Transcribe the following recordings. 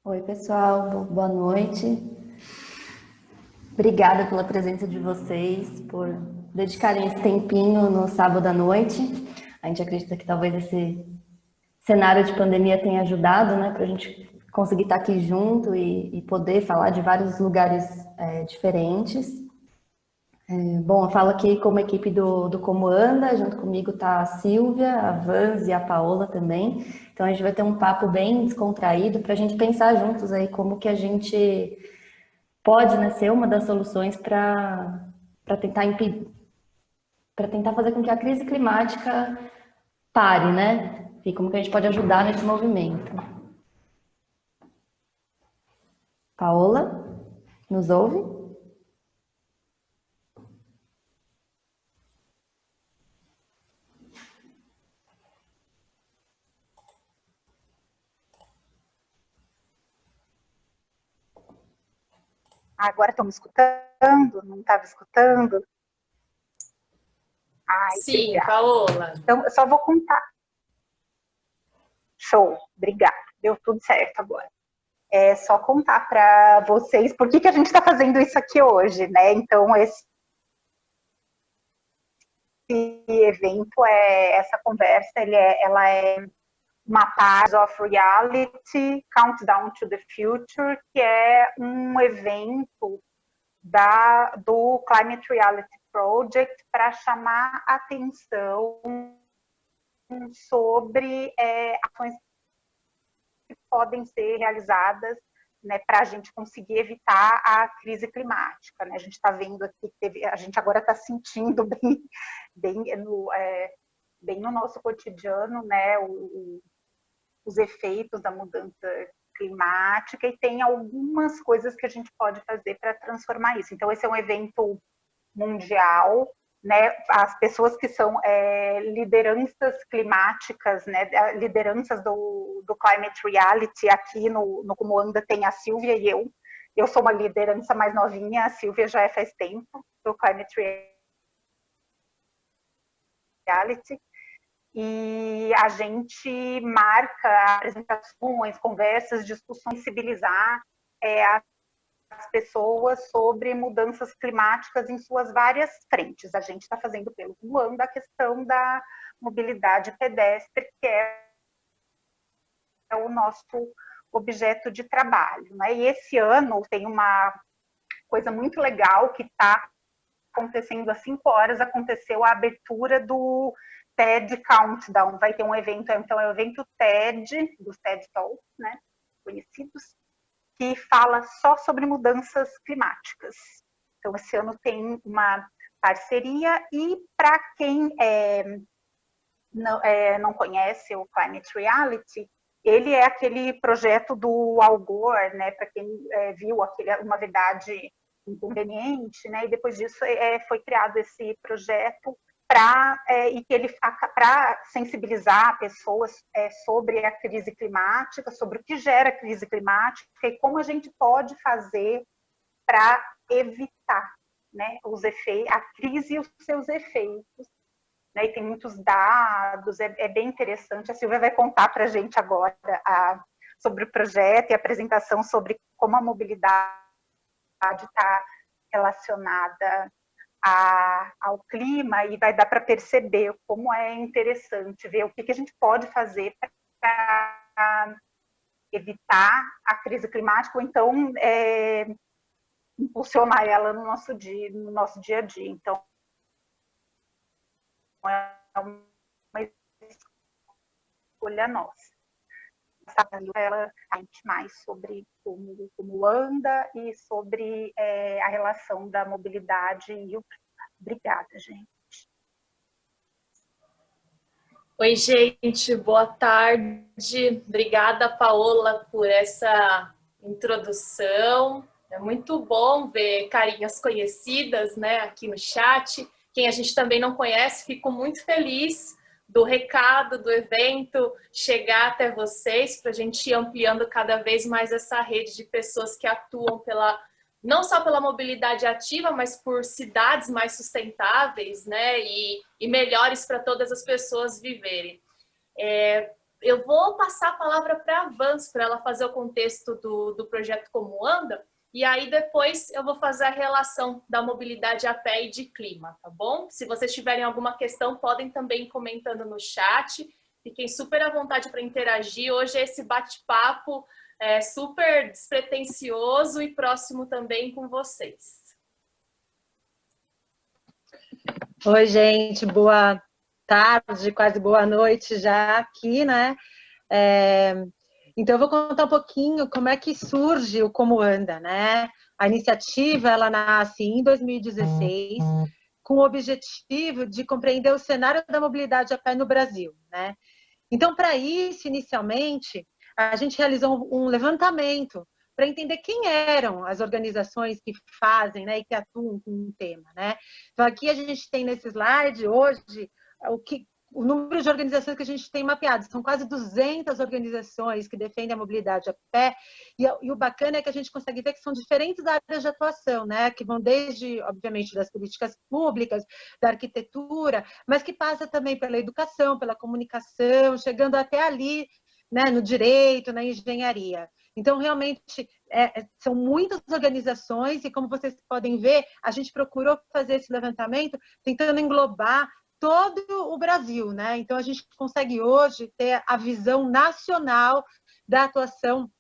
Oi, pessoal, boa noite. Obrigada pela presença de vocês, por dedicarem esse tempinho no sábado à noite. A gente acredita que talvez esse cenário de pandemia tenha ajudado, né, para a gente conseguir estar aqui junto e poder falar de vários lugares diferentes. Bom, eu falo aqui como equipe do Como Anda, junto comigo tá a Silvia, a Vans e a Paola também. Então a gente vai ter um papo bem descontraído para a gente pensar juntos aí como que a gente pode, né, ser uma das soluções para tentar impedir, para tentar fazer com que a crise climática pare, né? E como que a gente pode ajudar nesse movimento. Paola, nos ouve? Agora estão me escutando? Não estava escutando? Ai, Sim, obrigada. Paola. Então, eu só vou contar. Show, obrigada. Deu tudo certo agora. É só contar para vocês por que a gente está fazendo isso aqui hoje, né? Então, esse evento, essa conversa, ela é uma parte of Reality, Countdown to the Future, que é um evento do Climate Reality Project para chamar atenção sobre ações que podem ser realizadas, né, para a gente conseguir evitar a crise climática. Né? A gente está vendo aqui, a gente agora está sentindo bem no nosso cotidiano, né, os efeitos da mudança climática, e tem algumas coisas que a gente pode fazer para transformar isso. Então, esse é um evento mundial, né? As pessoas que são lideranças climáticas, né? Lideranças do Climate Reality aqui no Como Anda tem a Silvia e eu. Eu sou uma liderança mais novinha, a Silvia já faz tempo do Climate Reality. E a gente marca apresentações, conversas, discussões, sensibilizar as pessoas sobre mudanças climáticas em suas várias frentes. A gente está fazendo pelo Ruanda a questão da mobilidade pedestre, que é o nosso objeto de trabalho. Né? E esse ano tem uma coisa muito legal que está acontecendo às 5 horas, aconteceu a abertura do TED Countdown. Vai ter um evento, então é o evento TED, dos TED Talks, né, conhecidos, que fala só sobre mudanças climáticas. Então, esse ano tem uma parceria, e para quem não conhece o Climate Reality, ele é aquele projeto do Al Gore, né, para quem viu Uma Verdade Inconveniente, né, e depois disso foi criado esse projeto para sensibilizar pessoas sobre a crise climática, sobre o que gera a crise climática e como a gente pode fazer para evitar, né, a crise e os seus efeitos. Né, e tem muitos dados, é bem interessante. A Silvia vai contar para a gente agora sobre o projeto e a apresentação sobre como a mobilidade está relacionada ao clima, e vai dar para perceber como é interessante ver o que a gente pode fazer para evitar a crise climática, ou então impulsionar ela no nosso dia a dia. Então, é uma escolha nossa. Ela a gente mais sobre como anda e sobre a relação da mobilidade e o. Obrigada, gente. Oi, gente, boa tarde. Obrigada, Paola, por essa introdução. É muito bom ver carinhas conhecidas, né, aqui no chat. Quem a gente também não conhece, fico muito feliz do recado do evento chegar até vocês, para a gente ir ampliando cada vez mais essa rede de pessoas que atuam não só pela mobilidade ativa, mas por cidades mais sustentáveis, né, e melhores para todas as pessoas viverem. eu vou passar a palavra para a Vans, para ela fazer o contexto do projeto Como Anda, e aí depois eu vou fazer a relação da mobilidade a pé e de clima, tá bom? Se vocês tiverem alguma questão, podem também ir comentando no chat. Fiquem super à vontade para interagir. Hoje esse bate-papo é super despretensioso e próximo também com vocês. Oi, gente, boa tarde, quase boa noite já aqui, né? Então, eu vou contar um pouquinho como é que surge o Como Anda, né? A iniciativa, ela nasce em 2016, com o objetivo de compreender o cenário da mobilidade a pé no Brasil, né? Então, para isso, inicialmente, a gente realizou um levantamento para entender quem eram as organizações que fazem, né, e que atuam com o tema, né? Então, aqui a gente tem nesse slide, hoje, o número de organizações que a gente tem mapeado. São quase 200 organizações que defendem a mobilidade a pé, e o bacana é que a gente consegue ver que são diferentes áreas de atuação, né? Que vão desde, obviamente, das políticas públicas, da arquitetura, mas que passa também pela educação, pela comunicação, chegando até ali, né, no direito, na engenharia. Então, realmente, são muitas organizações e, como vocês podem ver, a gente procurou fazer esse levantamento tentando englobar todo o Brasil, né? Então, a gente consegue hoje ter a visão nacional da atuação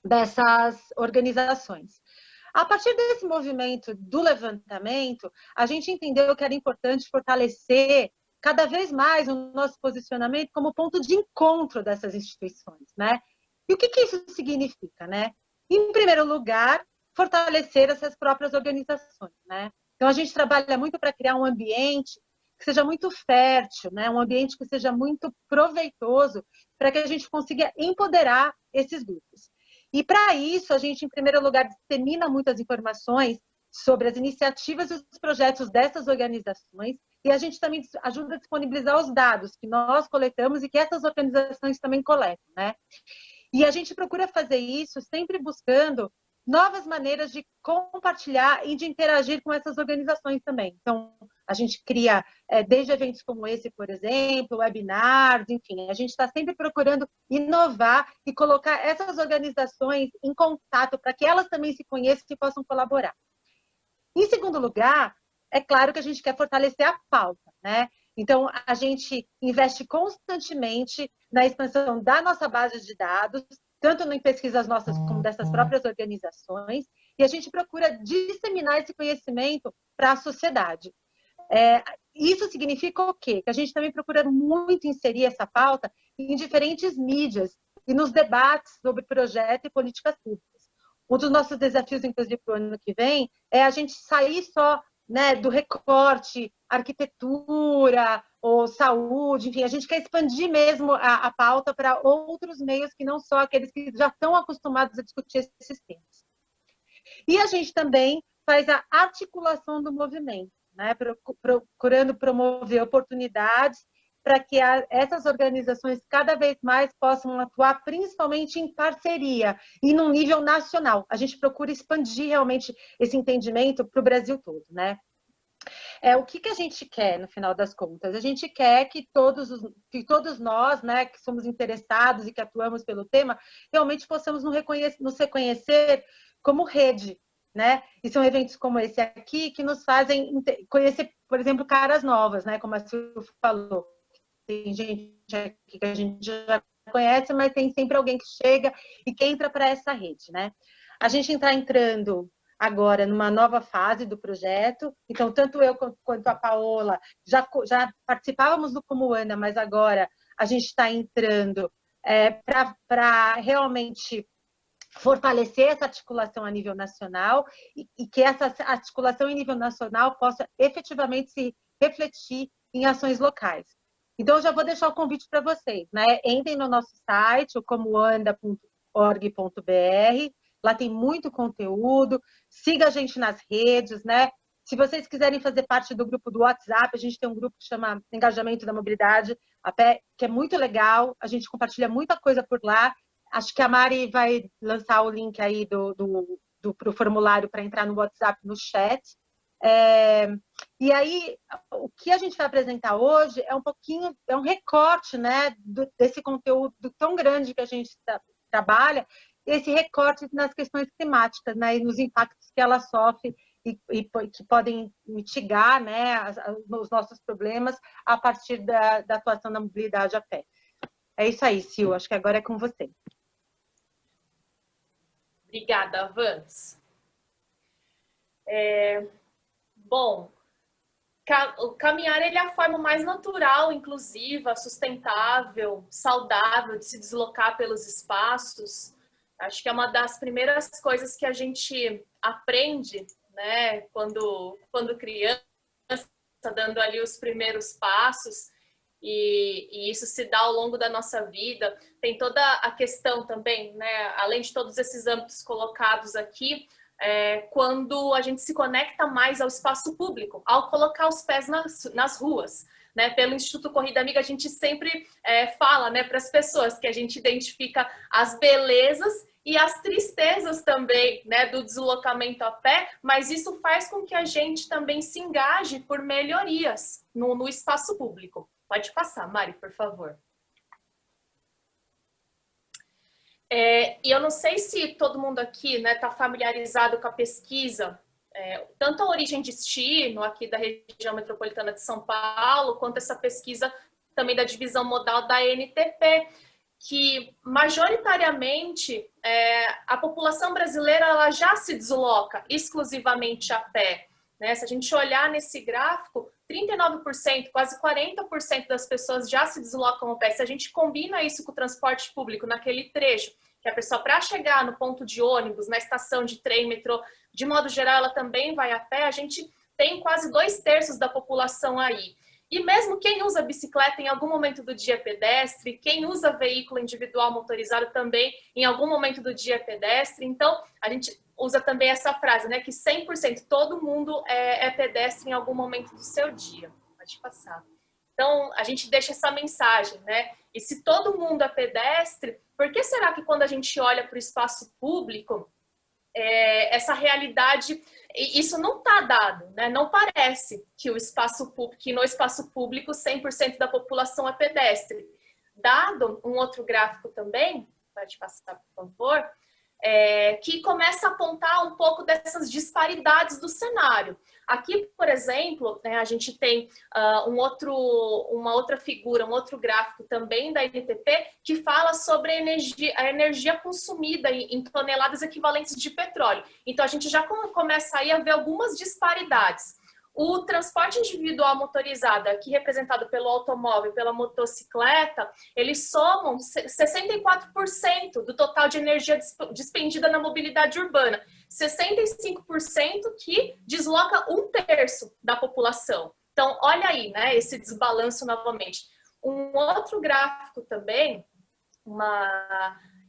dessas organizações. A partir desse movimento do levantamento, a gente entendeu que era importante fortalecer cada vez mais o nosso posicionamento como ponto de encontro dessas instituições, né? E o que isso significa, né? Em primeiro lugar, fortalecer essas próprias organizações, né? Então, a gente trabalha muito para criar um ambiente que seja muito fértil, né? Um ambiente que seja muito proveitoso para que a gente consiga empoderar esses grupos. E, para isso, a gente, em primeiro lugar, dissemina muitas informações sobre as iniciativas e os projetos dessas organizações, e a gente também ajuda a disponibilizar os dados que nós coletamos e que essas organizações também coletam, né? E a gente procura fazer isso sempre buscando novas maneiras de compartilhar e de interagir com essas organizações também. Então, a gente cria, desde eventos como esse, por exemplo, webinars, enfim, a gente está sempre procurando inovar e colocar essas organizações em contato para que elas também se conheçam e possam colaborar. Em segundo lugar, é claro que a gente quer fortalecer a pauta, né? Então, a gente investe constantemente na expansão da nossa base de dados, tanto em pesquisas nossas como dessas próprias organizações, e a gente procura disseminar esse conhecimento para a sociedade. Isso significa o quê? Que a gente também procura muito inserir essa pauta em diferentes mídias e nos debates sobre projeto e políticas públicas. Um dos nossos desafios, inclusive, para o ano que vem, é a gente sair só, né, do recorte, arquitetura ou saúde, enfim, a gente quer expandir mesmo a pauta para outros meios que não só aqueles que já estão acostumados a discutir esses temas. E a gente também faz a articulação do movimento, né, procurando promover oportunidades para que essas organizações cada vez mais possam atuar, principalmente em parceria e num nível nacional. A gente procura expandir realmente esse entendimento para o Brasil todo, né? O que a gente quer, no final das contas? A gente quer que todos nós, né, que somos interessados e que atuamos pelo tema, realmente possamos nos reconhecer como rede, né? E são eventos como esse aqui que nos fazem conhecer, por exemplo, caras novas, né? Como a Silvia falou. Tem gente aqui que a gente já conhece, mas tem sempre alguém que chega e que entra para essa rede, né? A gente está entrando agora numa nova fase do projeto, então tanto eu quanto a Paola já participávamos do Como Anda, mas agora a gente está entrando para realmente fortalecer essa articulação a nível nacional e que essa articulação em nível nacional possa efetivamente se refletir em ações locais. Então, eu já vou deixar o convite para vocês, né? Entrem no nosso site, o comoanda.org.br, lá tem muito conteúdo, siga a gente nas redes, né? Se vocês quiserem fazer parte do grupo do WhatsApp, a gente tem um grupo que chama Engajamento da Mobilidade, que é muito legal, a gente compartilha muita coisa por lá. Acho que a Mari vai lançar o link aí pro formulário para entrar no WhatsApp, no chat. E aí, o que a gente vai apresentar hoje é um pouquinho, é um recorte, né, desse conteúdo tão grande que a gente trabalha, esse recorte nas questões climáticas, né, e nos impactos que ela sofre e que podem mitigar, né, os nossos problemas a partir da atuação da mobilidade a pé. É isso aí, Sil, acho que agora é com você. Obrigada, Vans. Bom, o caminhar ele é a forma mais natural, inclusiva, sustentável, saudável de se deslocar pelos espaços. Acho que é uma das primeiras coisas que a gente aprende, né, quando criança, dando ali os primeiros passos, e isso se dá ao longo da nossa vida. Tem toda a questão também, né, além de todos esses âmbitos colocados aqui, quando a gente se conecta mais ao espaço público, ao colocar os pés nas ruas. Né? Pelo Instituto Corrida Amiga, a gente sempre fala, né, para as pessoas que a gente identifica as belezas e as tristezas também, né, do deslocamento a pé, mas isso faz com que a gente também se engaje por melhorias no espaço público. Pode passar, Mari, por favor. E eu não sei se todo mundo aqui está familiarizado com a pesquisa, tanto a origem de destino aqui da região metropolitana de São Paulo, quanto essa pesquisa também da divisão modal da NTP, que majoritariamente a população brasileira ela já se desloca exclusivamente a pé. Né? Se a gente olhar nesse gráfico, 39%, quase 40% das pessoas já se deslocam a pé. Se a gente combina isso com o transporte público naquele trecho, que a pessoa para chegar no ponto de ônibus, na estação de trem, metrô, de modo geral ela também vai a pé, a gente tem quase 2/3 da população aí. E mesmo quem usa bicicleta em algum momento do dia é pedestre, quem usa veículo individual motorizado também em algum momento do dia é pedestre. Então, a gente usa também essa frase, né, que 100% todo mundo é pedestre em algum momento do seu dia. Pode passar. Então, a gente deixa essa mensagem, né? E se todo mundo é pedestre, por que será que quando a gente olha para o espaço público, essa realidade, isso não está dado, né? Não parece que no espaço público 100% da população é pedestre. Dado um outro gráfico também, pode passar, por favor, que começa a apontar um pouco dessas disparidades do cenário. Aqui, por exemplo, a gente tem uma outra figura, um outro gráfico também da NTP, que fala sobre a energia consumida em toneladas equivalentes de petróleo. Então, a gente já começa aí a ver algumas disparidades. O transporte individual motorizado, aqui representado pelo automóvel e pela motocicleta, eles somam 64% do total de energia despendida na mobilidade urbana. 65% que desloca 1/3 da população. Então, olha aí, né, esse desbalanço novamente. Um outro gráfico também,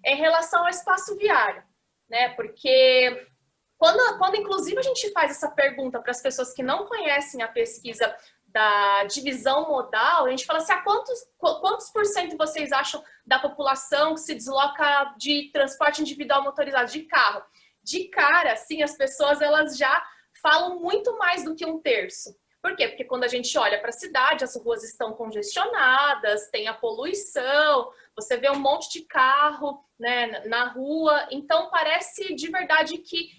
em relação ao espaço viário, né, porque quando inclusive a gente faz essa pergunta para as pessoas que não conhecem a pesquisa da divisão modal, a gente fala assim, quantos por cento vocês acham da população que se desloca de transporte individual motorizado, de carro? De cara, assim, as pessoas elas já falam muito mais do que 1/3. Por quê? Porque quando a gente olha para a cidade, as ruas estão congestionadas, tem a poluição, você vê um monte de carro, né, na rua, então parece de verdade que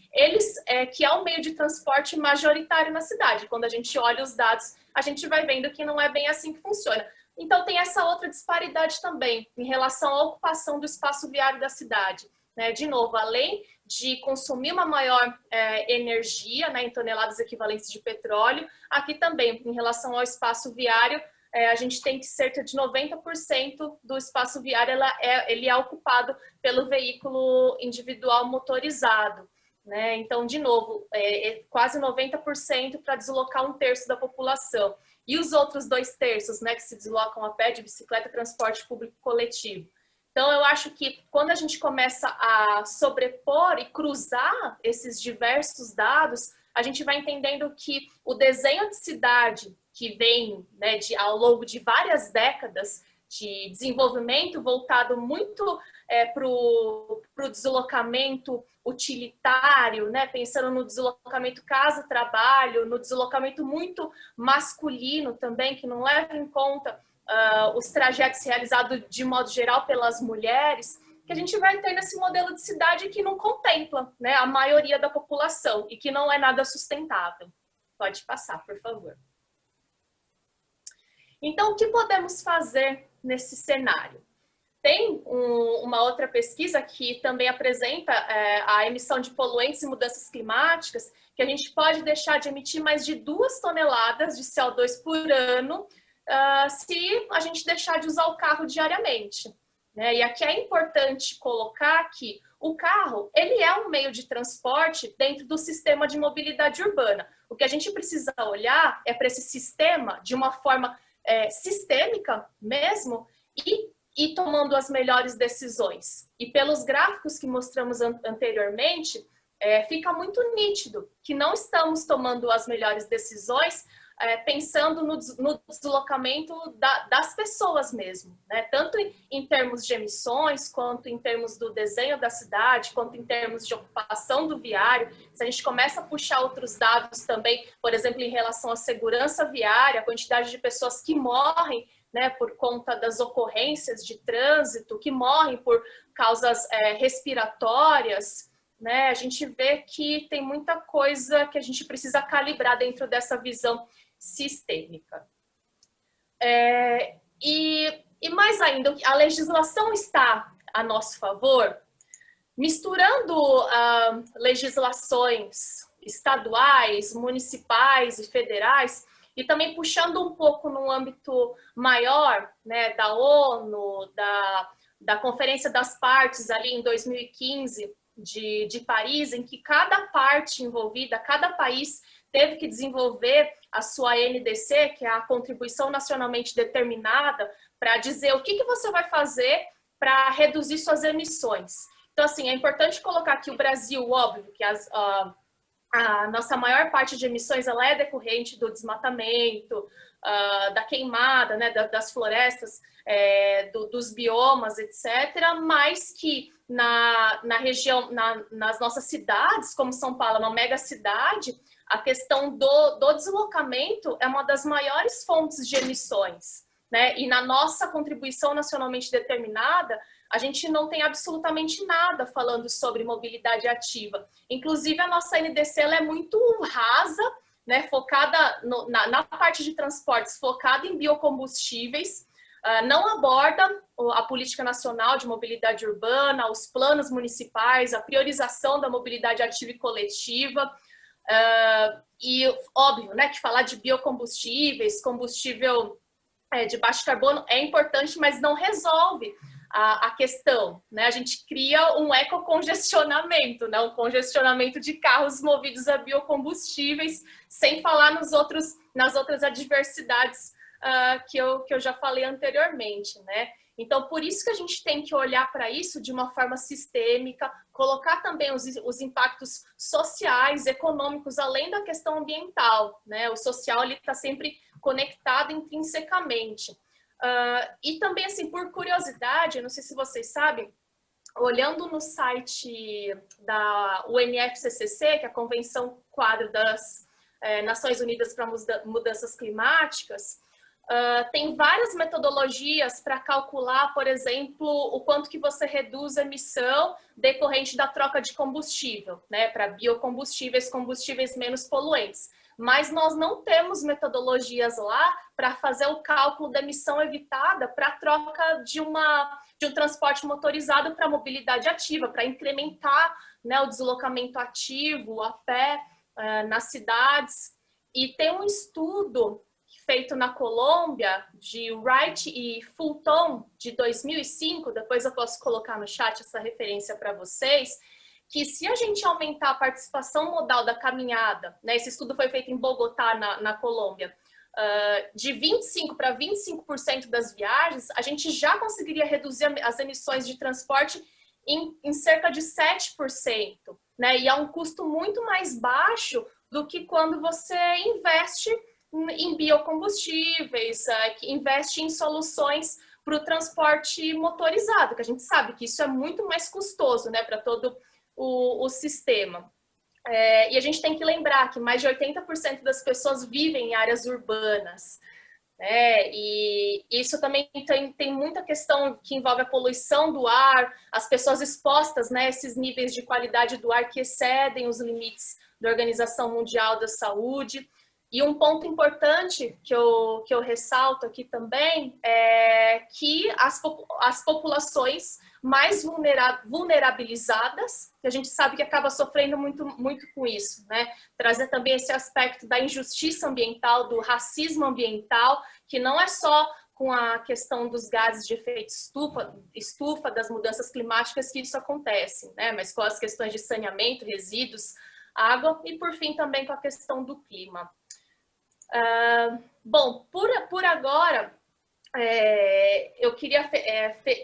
que é o meio de transporte majoritário na cidade. Quando a gente olha os dados, a gente vai vendo que não é bem assim que funciona. Então tem essa outra disparidade também em relação à ocupação do espaço viário da cidade. Né? De novo, além de consumir uma maior energia, né, em toneladas equivalentes de petróleo, aqui também, em relação ao espaço viário, a gente tem que cerca de 90% do espaço viário ele é ocupado pelo veículo individual motorizado. Né? Então, de novo, quase 90% para deslocar 1/3 da população. E os outros 2/3, né, que se deslocam a pé, de bicicleta, transporte público coletivo. Então, eu acho que quando a gente começa a sobrepor e cruzar esses diversos dados, a gente vai entendendo que o desenho de cidade que vem, né, ao longo de várias décadas de desenvolvimento voltado muito para o deslocamento utilitário, né? Pensando no deslocamento casa-trabalho, no deslocamento muito masculino também, que não leva em conta os trajetos realizados de modo geral pelas mulheres, que a gente vai ter nesse modelo de cidade que não contempla, né, a maioria da população e que não é nada sustentável. Pode passar, por favor. Então, o que podemos fazer nesse cenário? Tem uma outra pesquisa que também apresenta a emissão de poluentes e mudanças climáticas, que a gente pode deixar de emitir mais de 2 toneladas de CO2 por ano se a gente deixar de usar o carro diariamente. Né? E aqui é importante colocar que o carro, ele é um meio de transporte dentro do sistema de mobilidade urbana. O que a gente precisa olhar é para esse sistema de uma forma sistêmica mesmo e tomando as melhores decisões. E pelos gráficos que mostramos anteriormente, fica muito nítido que não estamos tomando as melhores decisões pensando no deslocamento das pessoas mesmo, né? Tanto em termos de emissões, quanto em termos do desenho da cidade, quanto em termos de ocupação do viário. Se a gente começa a puxar outros dados também, por exemplo, em relação à segurança viária, a quantidade de pessoas que morrem, né, por conta das ocorrências de trânsito, que morrem por causas respiratórias, né, a gente vê que tem muita coisa que a gente precisa calibrar dentro dessa visão sistêmica. E mais ainda, a legislação está a nosso favor, misturando legislações estaduais, municipais e federais, e também puxando um pouco no âmbito maior, né, da ONU, da Conferência das Partes ali em 2015 de Paris, em que cada parte envolvida, cada país teve que desenvolver a sua NDC, que é a Contribuição Nacionalmente Determinada, para dizer o que você vai fazer para reduzir suas emissões. Então, assim, é importante colocar que o Brasil, óbvio, que a nossa maior parte de emissões ela é decorrente do desmatamento, da queimada, né, das florestas, dos biomas, etc., mas que na região, nas nossas cidades, como São Paulo, uma mega cidade, a questão do deslocamento é uma das maiores fontes de emissões, né? E na nossa contribuição nacionalmente determinada, a gente não tem absolutamente nada falando sobre mobilidade ativa. Inclusive, a nossa NDC ela é muito rasa, né? Focada na parte de transportes, focada em biocombustíveis, não aborda a política nacional de mobilidade urbana, os planos municipais, a priorização da mobilidade ativa e coletiva. E óbvio, né, que falar de biocombustíveis, combustível de baixo carbono é importante, mas não resolve a questão, né? A gente cria um ecocongestionamento, né? Um congestionamento de carros movidos a biocombustíveis, sem falar nas outras adversidades que eu já falei anteriormente, né? Então, por isso que a gente tem que olhar para isso de uma forma sistêmica, colocar também os impactos sociais, econômicos, além da questão ambiental, né? O social está sempre conectado intrinsecamente. E também, assim, por curiosidade, não sei se vocês sabem, olhando no site da UNFCCC, que é a Convenção Quadro das Nações Unidas para Mudanças Climáticas, tem várias metodologias para calcular, por exemplo, o quanto que você reduz a emissão decorrente da troca de combustível, né, para biocombustíveis, combustíveis menos poluentes. Mas nós não temos metodologias lá para fazer o cálculo da emissão evitada para a troca de um transporte motorizado para mobilidade ativa, para incrementar, né, o deslocamento ativo a pé nas cidades. E tem um estudo feito na Colômbia, de Wright e Fulton, de 2005, depois eu posso colocar no chat essa referência para vocês, que se a gente aumentar a participação modal da caminhada, né, esse estudo foi feito em Bogotá, na Colômbia, de 25% para 25% das viagens, a gente já conseguiria reduzir as emissões de transporte em cerca de 7%, né, e é um custo muito mais baixo do que quando você investe em biocombustíveis, que investe em soluções para o transporte motorizado, que a gente sabe que isso é muito mais custoso, né, para todo o sistema. E a gente tem que lembrar que mais de 80% das pessoas vivem em áreas urbanas, né? E isso também tem muita questão que envolve a poluição do ar, as pessoas expostas, né, a esses níveis de qualidade do ar que excedem os limites da Organização Mundial da Saúde. E um ponto importante que eu ressalto aqui também é que as populações mais vulnerabilizadas, que a gente sabe que acaba sofrendo muito com isso, né? Trazer também esse aspecto da injustiça ambiental, do racismo ambiental, que não é só com a questão dos gases de efeito estufa, das mudanças climáticas que isso acontece, né? Mas com as questões de saneamento, resíduos, água e, por fim, também com a questão do clima. Bom, por agora, eu queria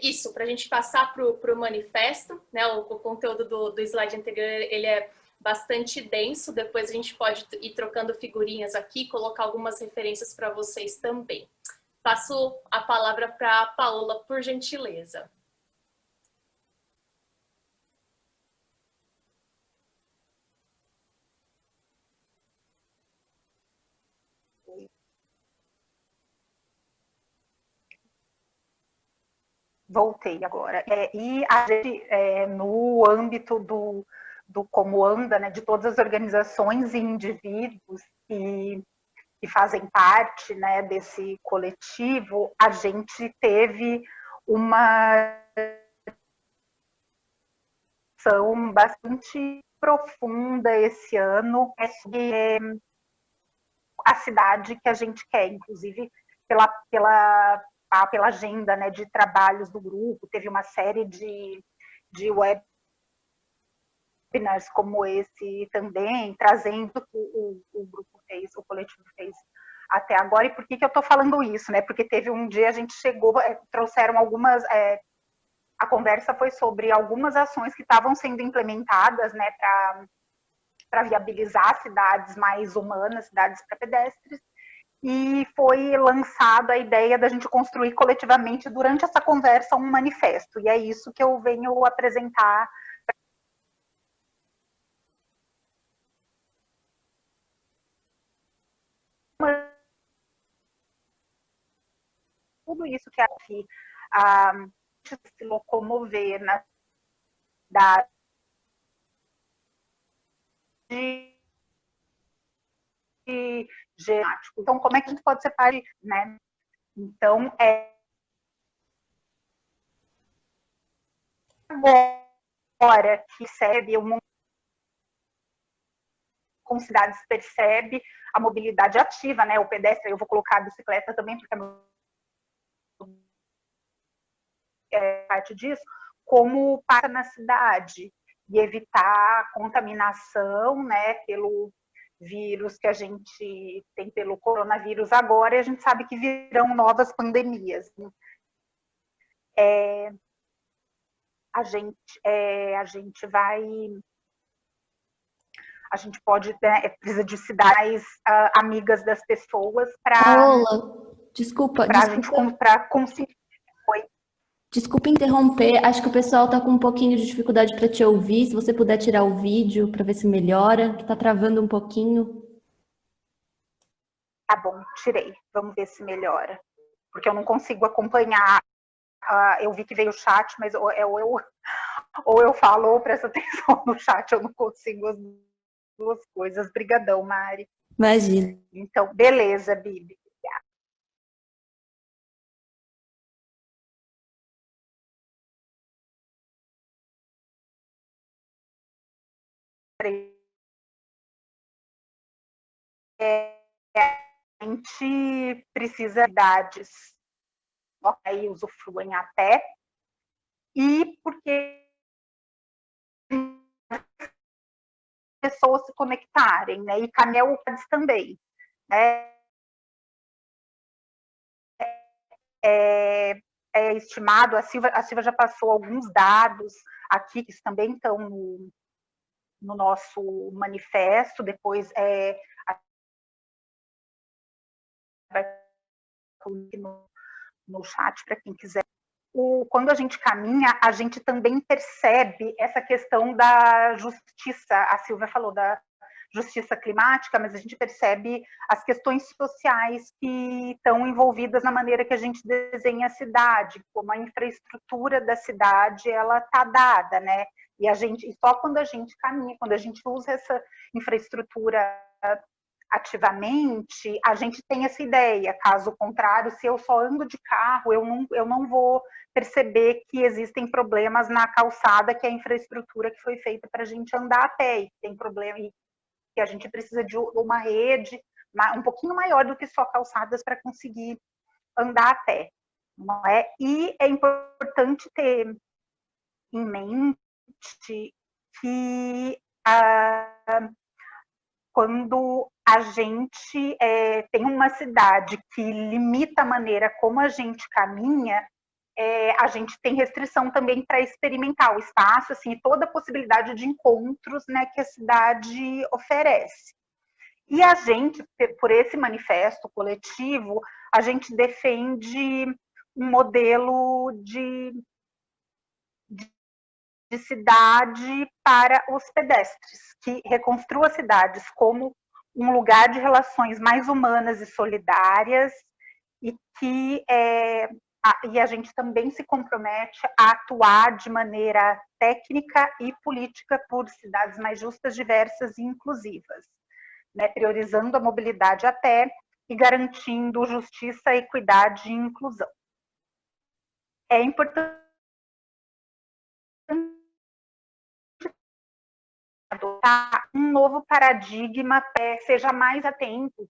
isso, para a gente passar para o manifesto, né? O conteúdo do slide anterior, ele é bastante denso, depois a gente pode ir trocando figurinhas aqui, colocar algumas referências para vocês também. Passo a palavra para a Paola, por gentileza. Voltei agora. E a gente, no âmbito do como anda, né, de todas as organizações e indivíduos que fazem parte, né, desse coletivo, a gente teve uma ação bastante profunda esse ano sobre a cidade que a gente quer, inclusive pela agenda, né, de trabalhos do grupo, teve uma série de webinars como esse também, trazendo o grupo fez, o coletivo fez até agora. E por que eu estou falando isso, né? Porque teve um dia a gente chegou, trouxeram algumas, a conversa foi sobre algumas ações que estavam sendo implementadas, né, para viabilizar cidades mais humanas, cidades para pedestres, e foi lançada a ideia da gente construir coletivamente, durante essa conversa, um manifesto. E é isso que eu venho apresentar. Tudo isso que aqui a se locomover na cidade genético. Então, como é que a gente pode ser parte, né? Então, agora que percebe o mundo com cidades, percebe a mobilidade ativa, né? O pedestre, eu vou colocar a bicicleta também, porque é parte disso, como passa na cidade e evitar a contaminação, né, pelo vírus que a gente tem, pelo coronavírus agora, e a gente sabe que virão novas pandemias. A gente pode, né, precisa de cidades amigas das pessoas para... Paola, desculpa. conseguir... Desculpa interromper, acho que o pessoal está com um pouquinho de dificuldade para te ouvir. Se você puder tirar o vídeo para ver se melhora, que está travando um pouquinho. Tá bom, tirei. Vamos ver se melhora. Porque eu não consigo acompanhar. Eu vi que veio o chat, mas ou eu falo ou presto atenção no chat, eu não consigo as duas coisas. Brigadão, Mari. Imagina. Então, beleza, Bibi. A gente precisa de cidades que usufruem a pé, e porque pessoas se conectarem, né? E caminhões também, né? É estimado, a Silva já passou alguns dados aqui, que também estão no nosso manifesto, depois no chat para quem quiser. Quando a gente caminha, a gente também percebe essa questão da justiça. A Silvia falou da justiça climática, mas a gente percebe as questões sociais que estão envolvidas na maneira que a gente desenha a cidade, como a infraestrutura da cidade, ela está dada, né? E só quando a gente caminha, quando a gente usa essa infraestrutura ativamente, a gente tem essa ideia. Caso contrário, se eu só ando de carro, eu não vou perceber que existem problemas na calçada, que é a infraestrutura que foi feita para a gente andar a pé, e tem problema, e que a gente precisa de uma rede um pouquinho maior do que só calçadas para conseguir andar a pé, não é? E é importante ter em mente que quando a gente tem uma cidade que limita a maneira como a gente caminha, a gente tem restrição também para experimentar o espaço, assim, toda a possibilidade de encontros, né, que a cidade oferece. E a gente, por esse manifesto coletivo, a gente defende um modelo de cidade para os pedestres, que reconstrua cidades como um lugar de relações mais humanas e solidárias, e que e a gente também se compromete a atuar de maneira técnica e política por cidades mais justas, diversas e inclusivas, né, priorizando a mobilidade a pé e garantindo justiça, equidade e inclusão. É importante adotar um novo paradigma, seja mais atento,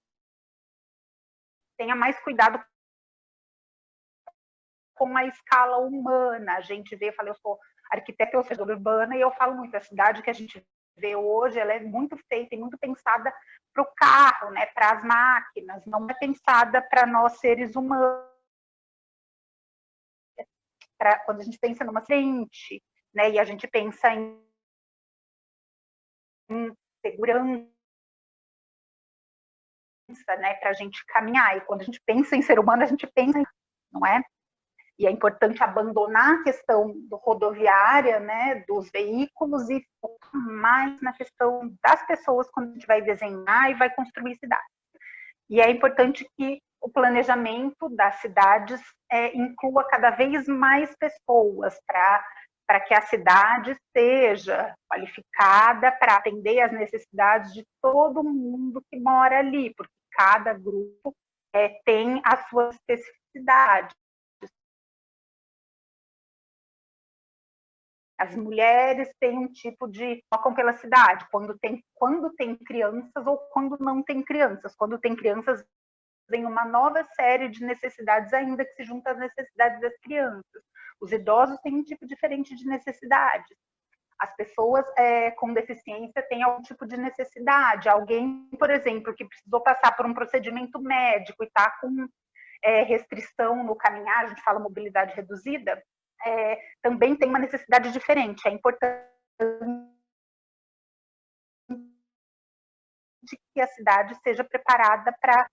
tenha mais cuidado com a escala humana. A gente vê, eu sou arquiteta urbana, e eu falo muito, a cidade que a gente vê hoje, ela é muito feita e muito pensada para o carro, né, para as máquinas, não é pensada para nós seres humanos. Quando a gente pensa numa frente, né, e a gente pensa em segurança, né, para a gente caminhar, e quando a gente pensa em ser humano, a gente pensa em, não é? E é importante abandonar a questão rodoviária, né, dos veículos, e focar mais na questão das pessoas quando a gente vai desenhar e vai construir cidades. E é importante que o planejamento das cidades inclua cada vez mais pessoas para que a cidade seja qualificada para atender às necessidades de todo mundo que mora ali, porque cada grupo tem as suas especificidades. As mulheres têm um tipo de focam pela cidade, quando tem crianças ou quando não tem crianças. Quando tem crianças, vem uma nova série de necessidades ainda que se junta às necessidades das crianças. Os idosos têm um tipo diferente de necessidade. As pessoas com deficiência têm algum tipo de necessidade. Alguém, por exemplo, que precisou passar por um procedimento médico e está com restrição no caminhar, a gente fala mobilidade reduzida, também tem uma necessidade diferente. É importante que a cidade seja preparada para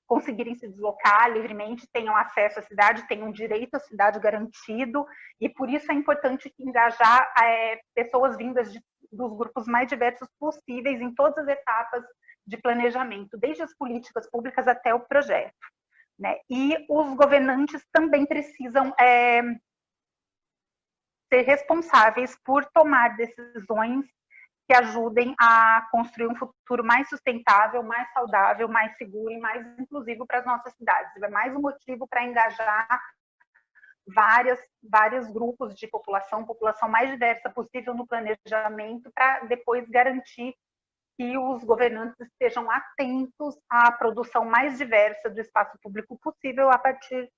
conseguirem se deslocar livremente, tenham acesso à cidade, tenham direito à cidade garantido, e por isso é importante engajar pessoas vindas dos grupos mais diversos possíveis em todas as etapas de planejamento, desde as políticas públicas até o projeto. Né? E os governantes também precisam ser responsáveis por tomar decisões que ajudem a construir um futuro mais sustentável, mais saudável, mais seguro e mais inclusivo para as nossas cidades. É mais um motivo para engajar vários grupos de população mais diversa possível no planejamento, para depois garantir que os governantes estejam atentos à produção mais diversa do espaço público possível a partir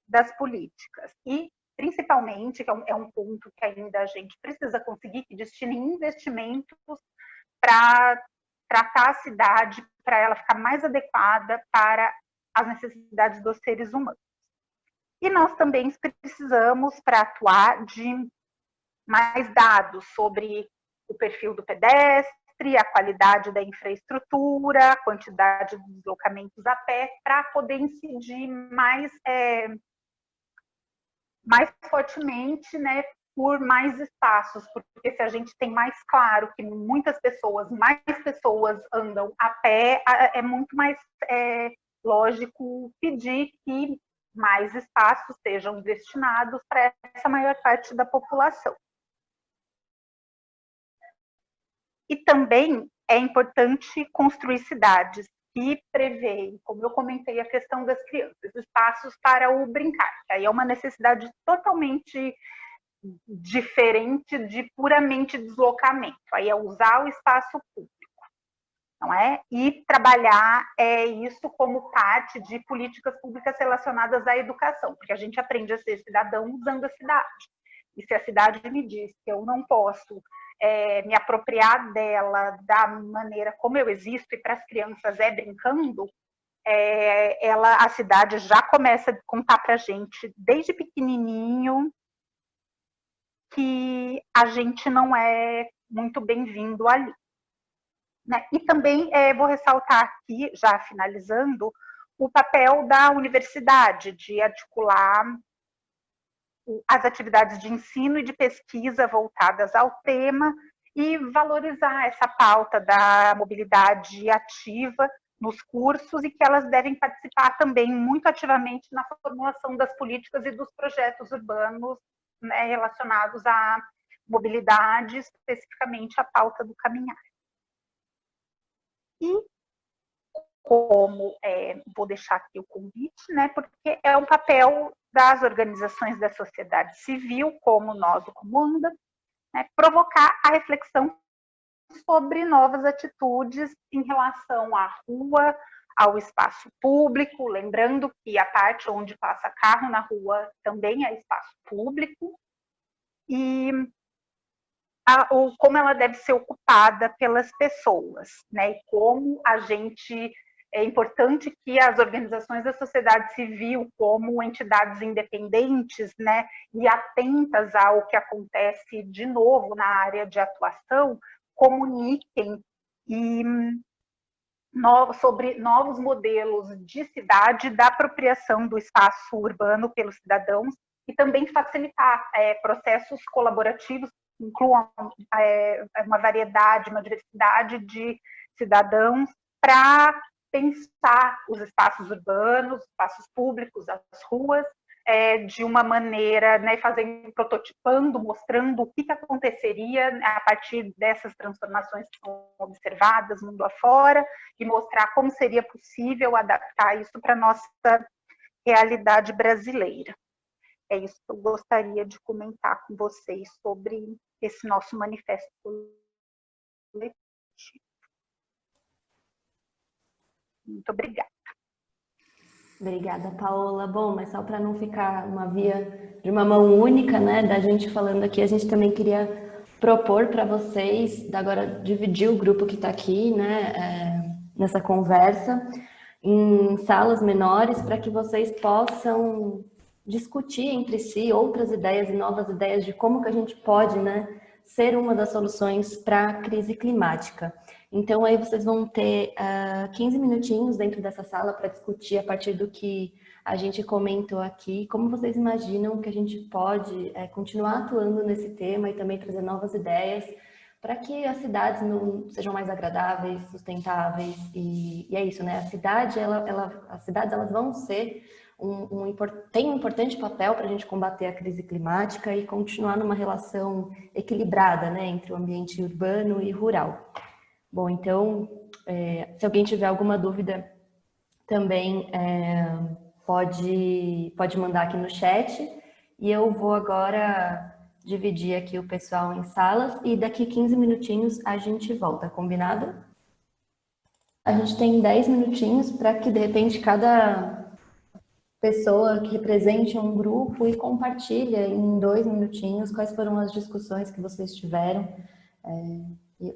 das políticas. E, principalmente, que é um ponto que ainda a gente precisa conseguir, que destine investimentos para tratar a cidade, para ela ficar mais adequada para as necessidades dos seres humanos. E nós também precisamos, para atuar, de mais dados sobre o perfil do pedestre, registre a qualidade da infraestrutura, a quantidade de deslocamentos a pé, para poder incidir mais fortemente, né, por mais espaços, porque se a gente tem mais claro que mais pessoas andam a pé, é muito mais lógico pedir que mais espaços sejam destinados para essa maior parte da população. E também é importante construir cidades que prevêem, como eu comentei, a questão das crianças, espaços para o brincar. Aí é uma necessidade totalmente diferente de puramente deslocamento. Aí é usar o espaço público, não é? E trabalhar isso como parte de políticas públicas relacionadas à educação, porque a gente aprende a ser cidadão usando a cidade. E se a cidade me diz que eu não posso me apropriar dela da maneira como eu existo e para as crianças brincando, a cidade já começa a contar para a gente desde pequenininho que a gente não é muito bem-vindo ali. Né? E também vou ressaltar aqui, já finalizando, o papel da universidade de articular as atividades de ensino e de pesquisa voltadas ao tema e valorizar essa pauta da mobilidade ativa nos cursos e que elas devem participar também muito ativamente na formulação das políticas e dos projetos urbanos, né, relacionados à mobilidade, especificamente a pauta do caminhar. E como vou deixar aqui o convite, né, porque é um papel das organizações da sociedade civil, como nós, o Comunda, né, provocar a reflexão sobre novas atitudes em relação à rua, ao espaço público, lembrando que a parte onde passa carro na rua também é espaço público, e como ela deve ser ocupada pelas pessoas, né, e como é importante que as organizações da sociedade civil, como entidades independentes, né, e atentas ao que acontece de novo na área de atuação, comuniquem sobre novos modelos de cidade, da apropriação do espaço urbano pelos cidadãos e também facilitar processos colaborativos que incluam uma variedade, uma diversidade de cidadãos para pensar os espaços urbanos, espaços públicos, as ruas, de uma maneira, né, prototipando, mostrando o que aconteceria a partir dessas transformações que são observadas mundo afora, e mostrar como seria possível adaptar isso para a nossa realidade brasileira. É isso que eu gostaria de comentar com vocês sobre esse nosso manifesto coletivo. Muito obrigada. Obrigada, Paola. Bom, mas só para não ficar uma via de uma mão única, né, da gente falando aqui, a gente também queria propor para vocês, agora dividir o grupo que está aqui, né, nessa conversa, em salas menores, para que vocês possam discutir entre si outras ideias e novas ideias de como que a gente pode, né, ser uma das soluções para a crise climática. Então, aí vocês vão ter 15 minutinhos dentro dessa sala para discutir a partir do que a gente comentou aqui, como vocês imaginam que a gente pode continuar atuando nesse tema e também trazer novas ideias para que as cidades não sejam mais agradáveis, sustentáveis, e é isso, né? As cidades elas vão ser tem um importante papel para a gente combater a crise climática e continuar numa relação equilibrada, né, entre o ambiente urbano e rural. Bom, então, se alguém tiver alguma dúvida, também pode mandar aqui no chat, e eu vou agora dividir aqui o pessoal em salas, e daqui 15 minutinhos a gente volta, combinado? A gente tem 10 minutinhos para que, de repente, cada pessoa que represente um grupo e compartilha em 2 minutinhos quais foram as discussões que vocês tiveram,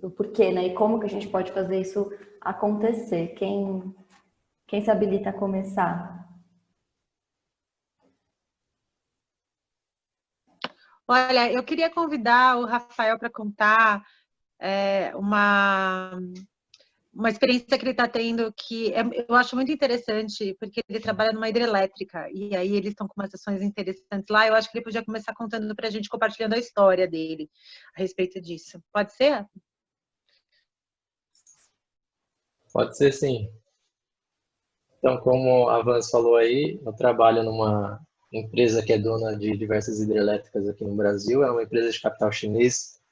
o porquê, né? E como que a gente pode fazer isso acontecer. Quem se habilita a começar? Olha, eu queria convidar o Rafael para contar uma experiência que ele está tendo que eu acho muito interessante, porque ele trabalha numa hidrelétrica, e aí eles estão com umas ações interessantes lá. Eu acho que ele podia começar contando para a gente, compartilhando a história dele a respeito disso. Pode ser? Pode ser, sim. Então, como a Vans falou aí, eu trabalho numa empresa que é dona de diversas hidrelétricas aqui no Brasil. É uma empresa de capital chinês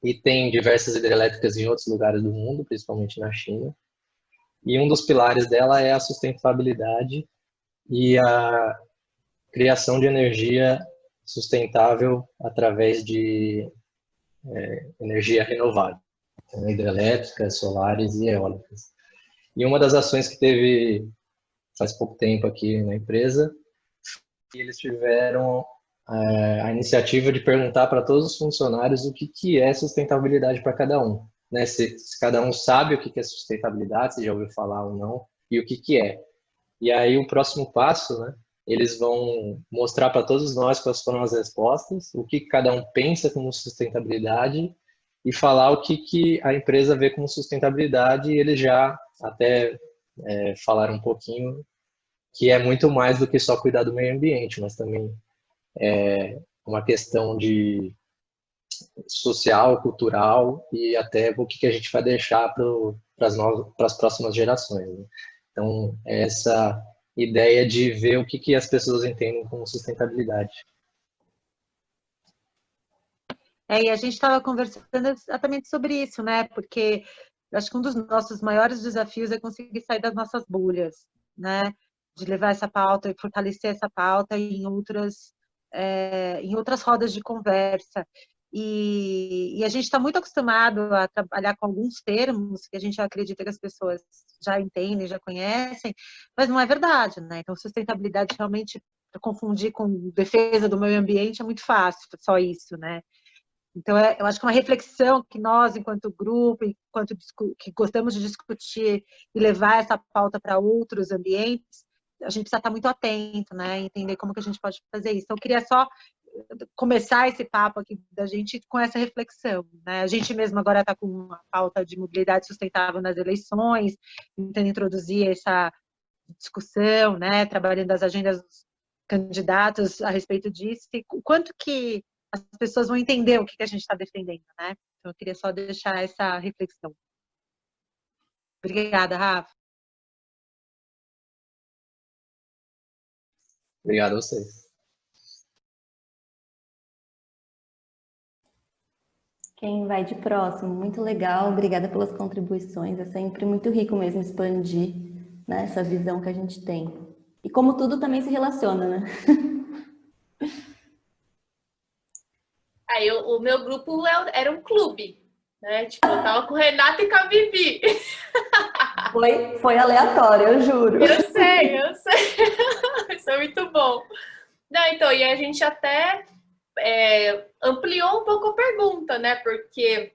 e tem diversas hidrelétricas em outros lugares do mundo, principalmente na China. E um dos pilares dela é a sustentabilidade e a criação de energia sustentável através de energia renovável, então, hidrelétricas, solares e eólicas. E uma das ações que teve faz pouco tempo aqui na empresa, eles tiveram a iniciativa de perguntar para todos os funcionários o que é sustentabilidade para cada um. Né? Se cada um sabe o que é sustentabilidade, se já ouviu falar ou não, e o que é. E aí o próximo passo, né, eles vão mostrar para todos nós quais foram as respostas, o que cada um pensa como sustentabilidade e falar o que a empresa vê como sustentabilidade, e eles já até falaram um pouquinho que é muito mais do que só cuidar do meio ambiente, mas também é uma questão de social, cultural e até o que a gente vai deixar para as próximas gerações. Né? Então, essa ideia de ver o que as pessoas entendem como sustentabilidade. E a gente estava conversando exatamente sobre isso, né? Porque eu acho que um dos nossos maiores desafios é conseguir sair das nossas bolhas, né? De levar essa pauta e fortalecer essa pauta em outras rodas de conversa. E a gente está muito acostumado a trabalhar com alguns termos que a gente acredita que as pessoas já entendem, já conhecem, mas não é verdade, né? Então, sustentabilidade realmente, para confundir com defesa do meio ambiente, é muito fácil, só isso, né? Então, eu acho que é uma reflexão que nós, enquanto grupo, enquanto que gostamos de discutir e levar essa pauta para outros ambientes, a gente precisa estar muito atento, né? Entender como que a gente pode fazer isso. Então, eu queria só começar esse papo aqui da gente com essa reflexão, né? A gente mesmo agora está com uma pauta de mobilidade sustentável nas eleições, tentando introduzir essa discussão, né? Trabalhando as agendas dos candidatos a respeito disso, e o quanto que as pessoas vão entender o que a gente está defendendo, né? Então, eu queria só deixar essa reflexão. Obrigada, Rafa. Obrigado a vocês. Quem vai de próximo? Muito legal, obrigada pelas contribuições. É sempre muito rico mesmo expandir, né, essa visão que a gente tem. E como tudo também se relaciona, né? Aí o meu grupo era um clube, né? Tipo, eu tava com o Renato e com a Bibi. Foi aleatório, eu juro. Eu sei. Isso é muito bom. Não, então, e a gente até ampliou um pouco a pergunta, né? Porque,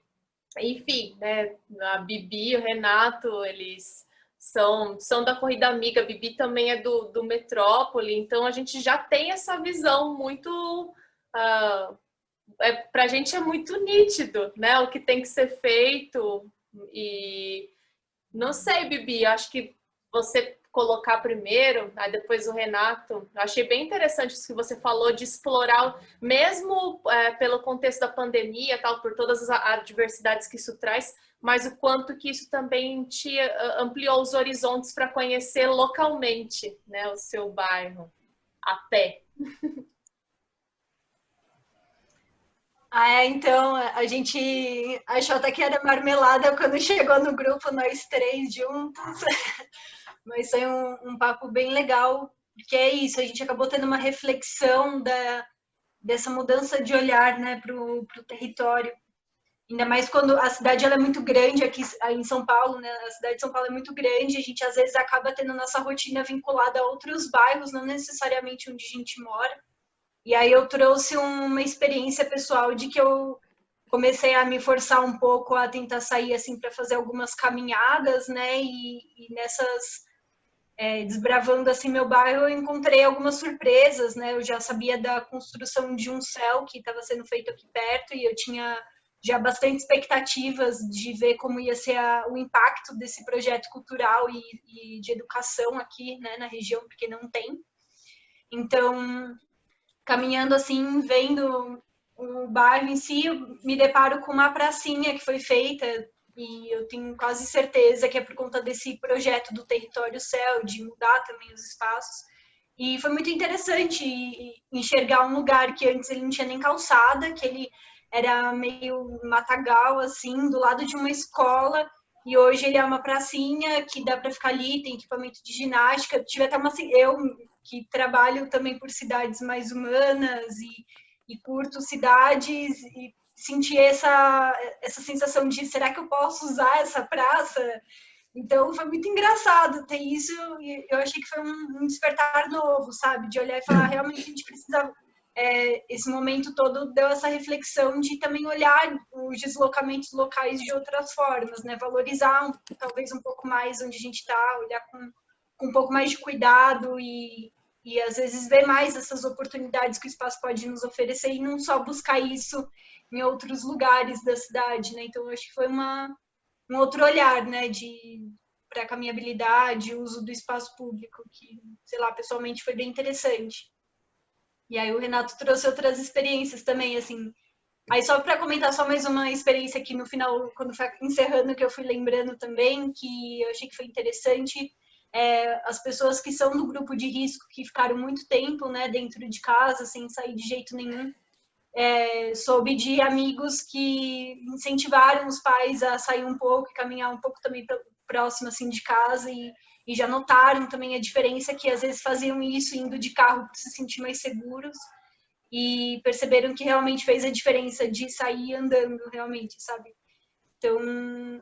enfim, né? A Bibi e o Renato, eles são da Corrida Amiga. A Bibi também é do Metrópole, então a gente já tem essa visão muito... pra gente é muito nítido, né? O que tem que ser feito. E não sei, Bibi, acho que você colocar primeiro, aí depois o Renato. Eu achei bem interessante isso que você falou de explorar, mesmo pelo contexto da pandemia, tal, por todas as adversidades que isso traz, mas o quanto que isso também te ampliou os horizontes para conhecer localmente, né, o seu bairro, a pé. Então, a gente achou até que era marmelada quando chegou no grupo, nós três juntos. Mas foi um papo bem legal, porque é isso, a gente acabou tendo uma reflexão dessa mudança de olhar, né, para o território. Ainda mais quando a cidade ela é muito grande, aqui em São Paulo, né, a cidade de São Paulo é muito grande, a gente às vezes acaba tendo nossa rotina vinculada a outros bairros, não necessariamente onde a gente mora. E aí eu trouxe uma experiência pessoal de que eu comecei a me forçar um pouco a tentar sair assim para fazer algumas caminhadas, né? E nessas desbravando assim meu bairro, eu encontrei algumas surpresas, né? Eu já sabia da construção de um céu que estava sendo feito aqui perto e eu tinha já bastante expectativas de ver como ia ser o impacto desse projeto cultural e de educação aqui, né, na região, porque não tem. Então, caminhando assim, vendo o bairro em si, eu me deparo com uma pracinha que foi feita, e eu tenho quase certeza que é por conta desse projeto do Território Céu, de mudar também os espaços. E foi muito interessante enxergar um lugar que antes ele não tinha nem calçada, que ele era meio matagal, assim, do lado de uma escola, e hoje ele é uma pracinha que dá para ficar ali, tem equipamento de ginástica. Tive até eu que trabalho também por cidades mais humanas e curto cidades, e senti essa sensação de, será que eu posso usar essa praça? Então, foi muito engraçado ter isso, e eu achei que foi um despertar novo, sabe? De olhar e falar, realmente a gente precisa... esse momento todo deu essa reflexão de também olhar os deslocamentos locais de outras formas, né? Valorizar talvez um pouco mais onde a gente está, olhar com um pouco mais de cuidado e às vezes ver mais essas oportunidades que o espaço pode nos oferecer e não só buscar isso em outros lugares da cidade, né? Então, eu acho que foi um outro olhar, né, para a caminhabilidade, o uso do espaço público, que, sei lá, pessoalmente foi bem interessante. E aí o Renato trouxe outras experiências também, assim. Aí só para comentar só mais uma experiência aqui no final, quando foi encerrando, que eu fui lembrando também, que eu achei que foi interessante, as pessoas que são do grupo de risco, que ficaram muito tempo, né, dentro de casa, sem sair de jeito nenhum, soube de amigos que incentivaram os pais a sair um pouco e caminhar um pouco também próximo assim de casa e já notaram também a diferença, que às vezes faziam isso indo de carro para se sentir mais seguros e perceberam que realmente fez a diferença de sair andando realmente, sabe? Então,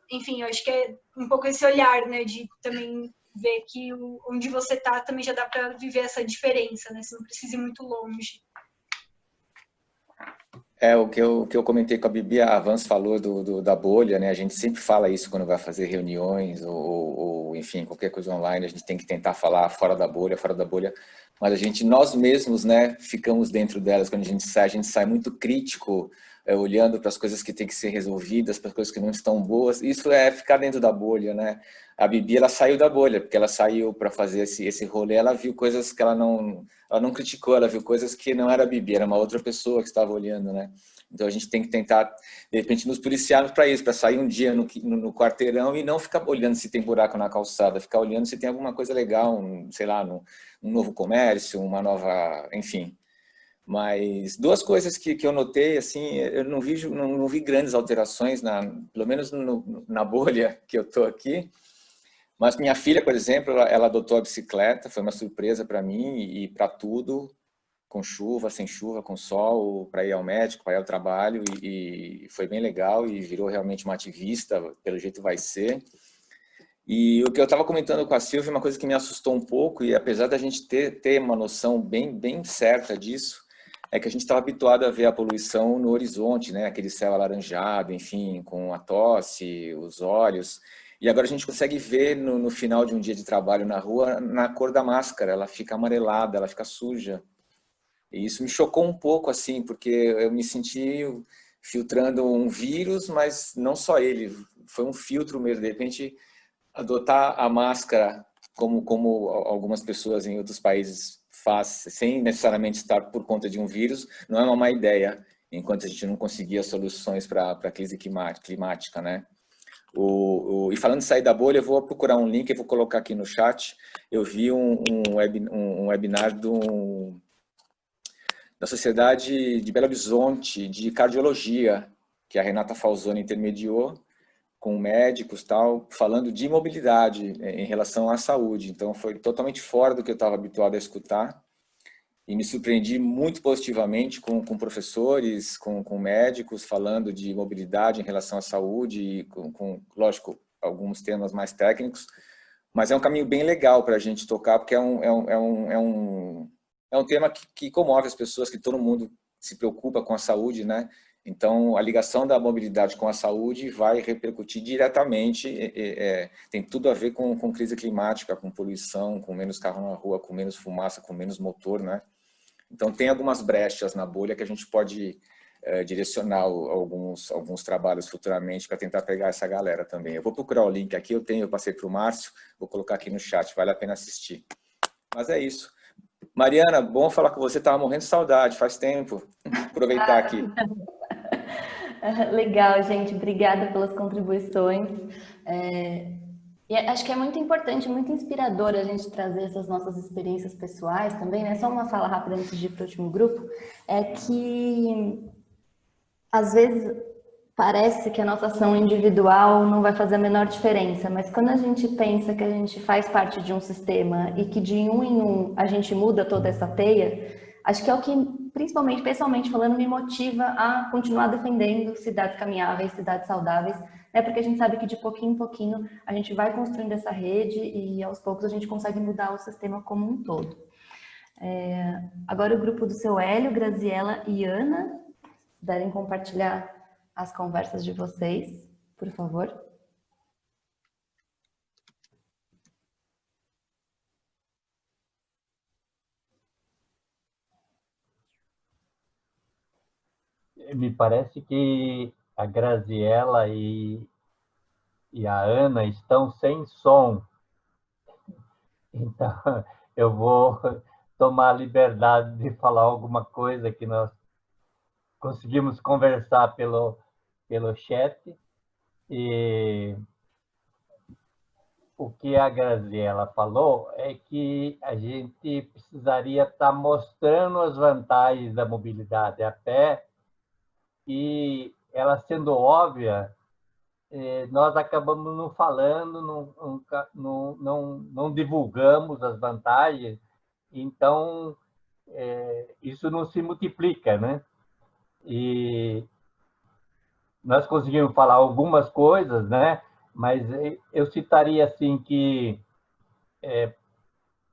enfim, eu acho que é um pouco esse olhar, né, de também ver que onde você tá também já dá para viver essa diferença, né? Você não precisa ir muito longe. O que eu comentei com a Bibi, a Vans falou da bolha, né? A gente sempre fala isso quando vai fazer reuniões ou, enfim, qualquer coisa online, a gente tem que tentar falar fora da bolha, mas nós mesmos, né, ficamos dentro delas. Quando a gente sai muito crítico, olhando para as coisas que têm que ser resolvidas, para as coisas que não estão boas. Isso é ficar dentro da bolha, né? A Bibi, ela saiu da bolha, porque ela saiu para fazer esse rolê, ela viu coisas que ela não criticou, ela viu coisas que não era a Bibi, era uma outra pessoa que estava olhando, né? Então a gente tem que tentar, de repente, nos policiarmos para isso, para sair um dia no quarteirão e não ficar olhando se tem buraco na calçada, ficar olhando se tem alguma coisa legal, sei lá, um novo comércio, uma nova, enfim. Mas duas coisas que eu notei, assim, eu não vi grandes alterações, pelo menos na bolha que eu estou aqui. Mas minha filha, por exemplo, ela adotou a bicicleta, foi uma surpresa para mim e para tudo, com chuva, sem chuva, com sol, para ir ao médico, para ir ao trabalho, e foi bem legal e virou realmente uma ativista, pelo jeito vai ser. E o que eu estava comentando com a Silvia, uma coisa que me assustou um pouco, e apesar da gente ter uma noção bem certa disso, é que a gente estava habituado a ver a poluição no horizonte, né? Aquele céu alaranjado, enfim, com a tosse, os olhos. E agora a gente consegue ver no final de um dia de trabalho na rua, na cor da máscara, ela fica amarelada, ela fica suja. E isso me chocou um pouco, assim, porque eu me senti filtrando um vírus, mas não só ele, foi um filtro mesmo. De repente, adotar a máscara, como algumas pessoas em outros países fazem, sem necessariamente estar por conta de um vírus, não é uma má ideia, enquanto a gente não conseguia soluções para a crise climática, né? E falando de sair da bolha, eu vou procurar um link, eu vou colocar aqui no chat. Eu vi um webinar da Sociedade de Belo Horizonte de Cardiologia, que a Renata Falzoni intermediou, com médicos tal, falando de mobilidade em relação à saúde. Então, foi totalmente fora do que eu estava habituado a escutar. E me surpreendi muito positivamente com professores, com médicos, falando de mobilidade em relação à saúde, e lógico, alguns temas mais técnicos. Mas é um caminho bem legal para a gente tocar, porque é um tema que comove as pessoas, que todo mundo se preocupa com a saúde, né? Então, a ligação da mobilidade com a saúde vai repercutir diretamente, tem tudo a ver com crise climática, com poluição, com menos carro na rua, com menos fumaça, com menos motor, né? Então, tem algumas brechas na bolha que a gente pode direcionar alguns trabalhos futuramente para tentar pegar essa galera também. Eu vou procurar o link aqui, eu passei para o Márcio, vou colocar aqui no chat, vale a pena assistir. Mas é isso. Mariana, bom falar com você, estava morrendo de saudade, faz tempo. Aproveitar aqui. Legal, gente, obrigada pelas contribuições. E acho que é muito importante, muito inspirador a gente trazer essas nossas experiências pessoais também, né? Só uma fala rápida antes de ir para o último grupo, é que às vezes parece que a nossa ação individual não vai fazer a menor diferença, mas quando a gente pensa que a gente faz parte de um sistema e que de um em um a gente muda toda essa teia, acho que é o que, principalmente, pessoalmente falando, me motiva a continuar defendendo cidades caminháveis, cidades saudáveis, né? Porque a gente sabe que de pouquinho em pouquinho a gente vai construindo essa rede e aos poucos a gente consegue mudar o sistema como um todo. Agora o grupo do seu Hélio, Graziela e Ana, devem compartilhar as conversas de vocês, por favor. Me parece que a Graziela e a Ana estão sem som. Então, eu vou tomar a liberdade de falar alguma coisa que nós conseguimos conversar pelo chat. E o que a Graziela falou é que a gente precisaria estar mostrando as vantagens da mobilidade a pé, e ela sendo óbvia, nós acabamos não falando, não divulgamos as vantagens, então isso não se multiplica, né? E nós conseguimos falar algumas coisas, né? Mas eu citaria assim que,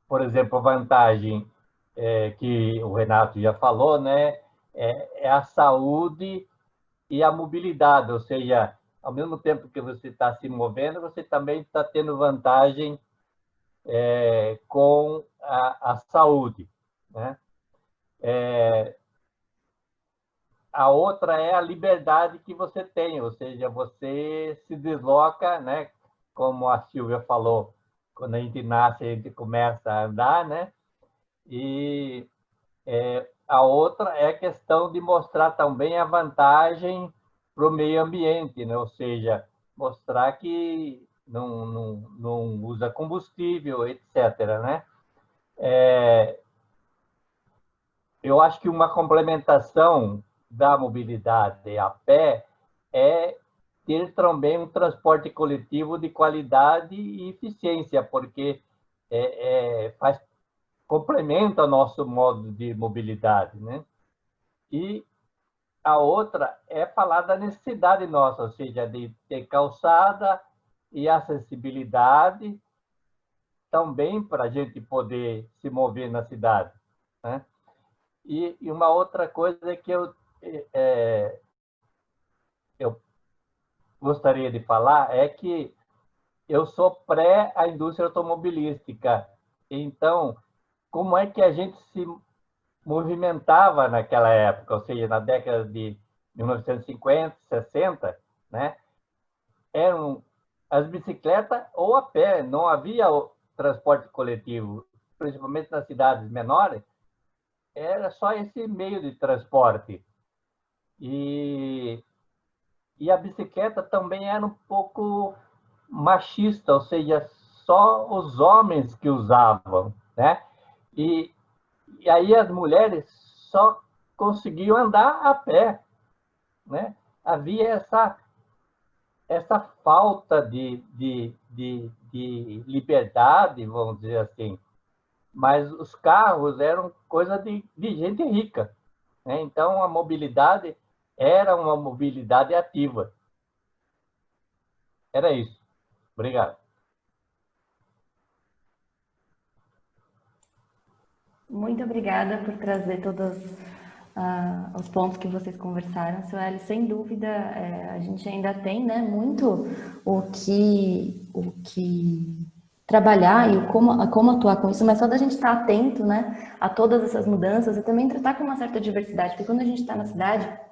por exemplo, a vantagem que o Renato já falou, né? É a saúde e a mobilidade, ou seja, ao mesmo tempo que você está se movendo, você também está tendo vantagem com a saúde, né? A outra é a liberdade que você tem, ou seja, você se desloca, né? Como a Silvia falou, quando a gente nasce, a gente começa a andar, né? E a outra é a questão de mostrar também a vantagem para o meio ambiente, né? Ou seja, mostrar que não usa combustível, etc., né? Eu acho que uma complementação da mobilidade a pé é ter também um transporte coletivo de qualidade e eficiência, porque complementa o nosso modo de mobilidade, né? E a outra é falar da necessidade nossa, ou seja, de ter calçada e acessibilidade também para a gente poder se mover na cidade, né? E uma outra coisa é que eu gostaria de falar é que eu sou pré a indústria automobilística. Então, como é que a gente se movimentava naquela época, ou seja, na década de 1950, 60, né? Eram as bicicletas ou a pé, não havia o transporte coletivo, principalmente nas cidades menores, era só esse meio de transporte. E a bicicleta também era um pouco machista, ou seja, só os homens que usavam, né? E aí as mulheres só conseguiam andar a pé, né? Havia essa falta de liberdade, vamos dizer assim, mas os carros eram coisa de gente rica, né? Então a mobilidade era uma mobilidade ativa. Era isso. Obrigado. Muito obrigada por trazer todos os pontos que vocês conversaram, seu Hélio. Sem dúvida, a gente ainda tem, né, muito o que trabalhar e como atuar com isso, mas só da gente estar atento, né, a todas essas mudanças e também tratar com uma certa diversidade, porque quando a gente está na cidade,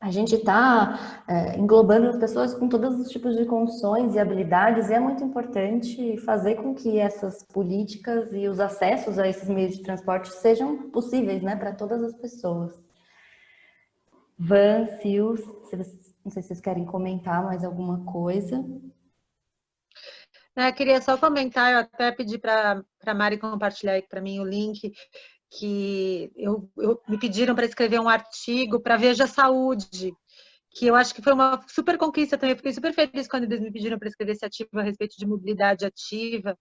a gente está englobando as pessoas com todos os tipos de condições e habilidades, e é muito importante fazer com que essas políticas e os acessos a esses meios de transporte sejam possíveis, né, para todas as pessoas. Van, Sil, não sei se vocês querem comentar mais alguma coisa. Queria só comentar, eu até pedi para a Mari compartilhar aí para mim o link, que me pediram para escrever um artigo para Veja Saúde, que eu acho que foi uma super conquista também. Eu fiquei super feliz quando eles me pediram para escrever esse artigo a respeito de mobilidade ativa.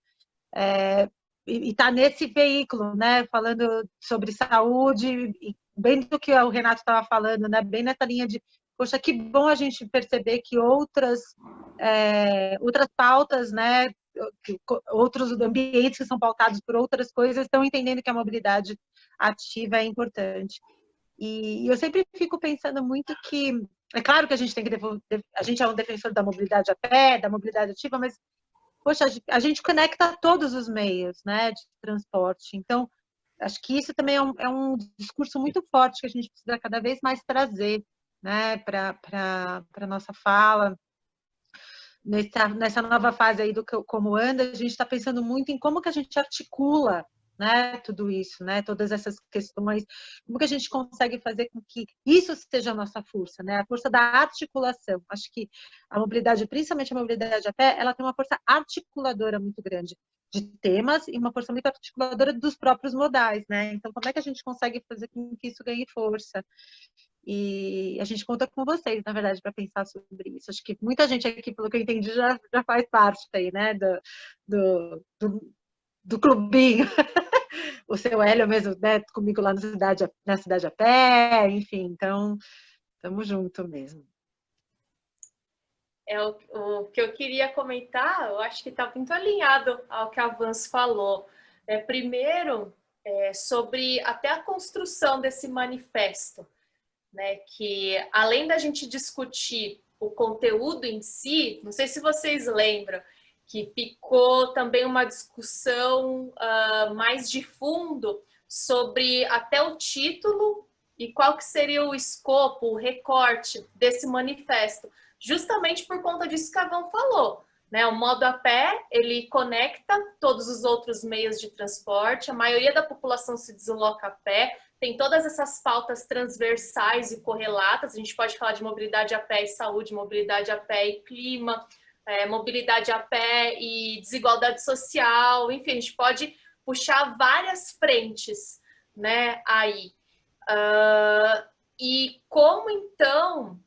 E está nesse veículo, né, falando sobre saúde, e bem do que o Renato estava falando, né, bem nessa linha de, poxa, que bom a gente perceber que outras pautas, né, outros ambientes que são pautados por outras coisas estão entendendo que a mobilidade ativa é importante. E eu sempre fico pensando muito que, é claro que a gente a gente é um defensor da mobilidade a pé, da mobilidade ativa, mas, poxa, a gente conecta todos os meios, né, de transporte. Então, acho que isso também é um discurso muito forte que a gente precisa cada vez mais trazer, né, para a nossa fala. Nessa nova fase aí do Como Anda, a gente está pensando muito em como que a gente articula, né, tudo isso, né, todas essas questões, como que a gente consegue fazer com que isso seja a nossa força, né, a força da articulação. Acho que a mobilidade, principalmente a mobilidade a pé, ela tem uma força articuladora muito grande de temas e uma força muito articuladora dos próprios modais, né, então como é que a gente consegue fazer com que isso ganhe força? E a gente conta com vocês, na verdade, para pensar sobre isso. Acho que muita gente aqui, pelo que eu entendi, já faz parte aí, né, do clubinho. O seu Hélio mesmo, né, comigo lá na cidade a pé, enfim, então, estamos juntos mesmo. O que eu queria comentar, eu acho que está muito alinhado ao que a Vans falou. Primeiro, sobre até a construção desse manifesto, né, que além da gente discutir o conteúdo em si, não sei se vocês lembram, que ficou também uma discussão mais de fundo sobre até o título e qual que seria o escopo, o recorte desse manifesto, justamente por conta disso que a Van falou, né? O modo a pé, ele conecta todos os outros meios de transporte, a maioria da população se desloca a pé, tem todas essas pautas transversais e correlatas, a gente pode falar de mobilidade a pé e saúde, mobilidade a pé e clima, mobilidade a pé e desigualdade social, enfim, a gente pode puxar várias frentes, né, aí. E como, então,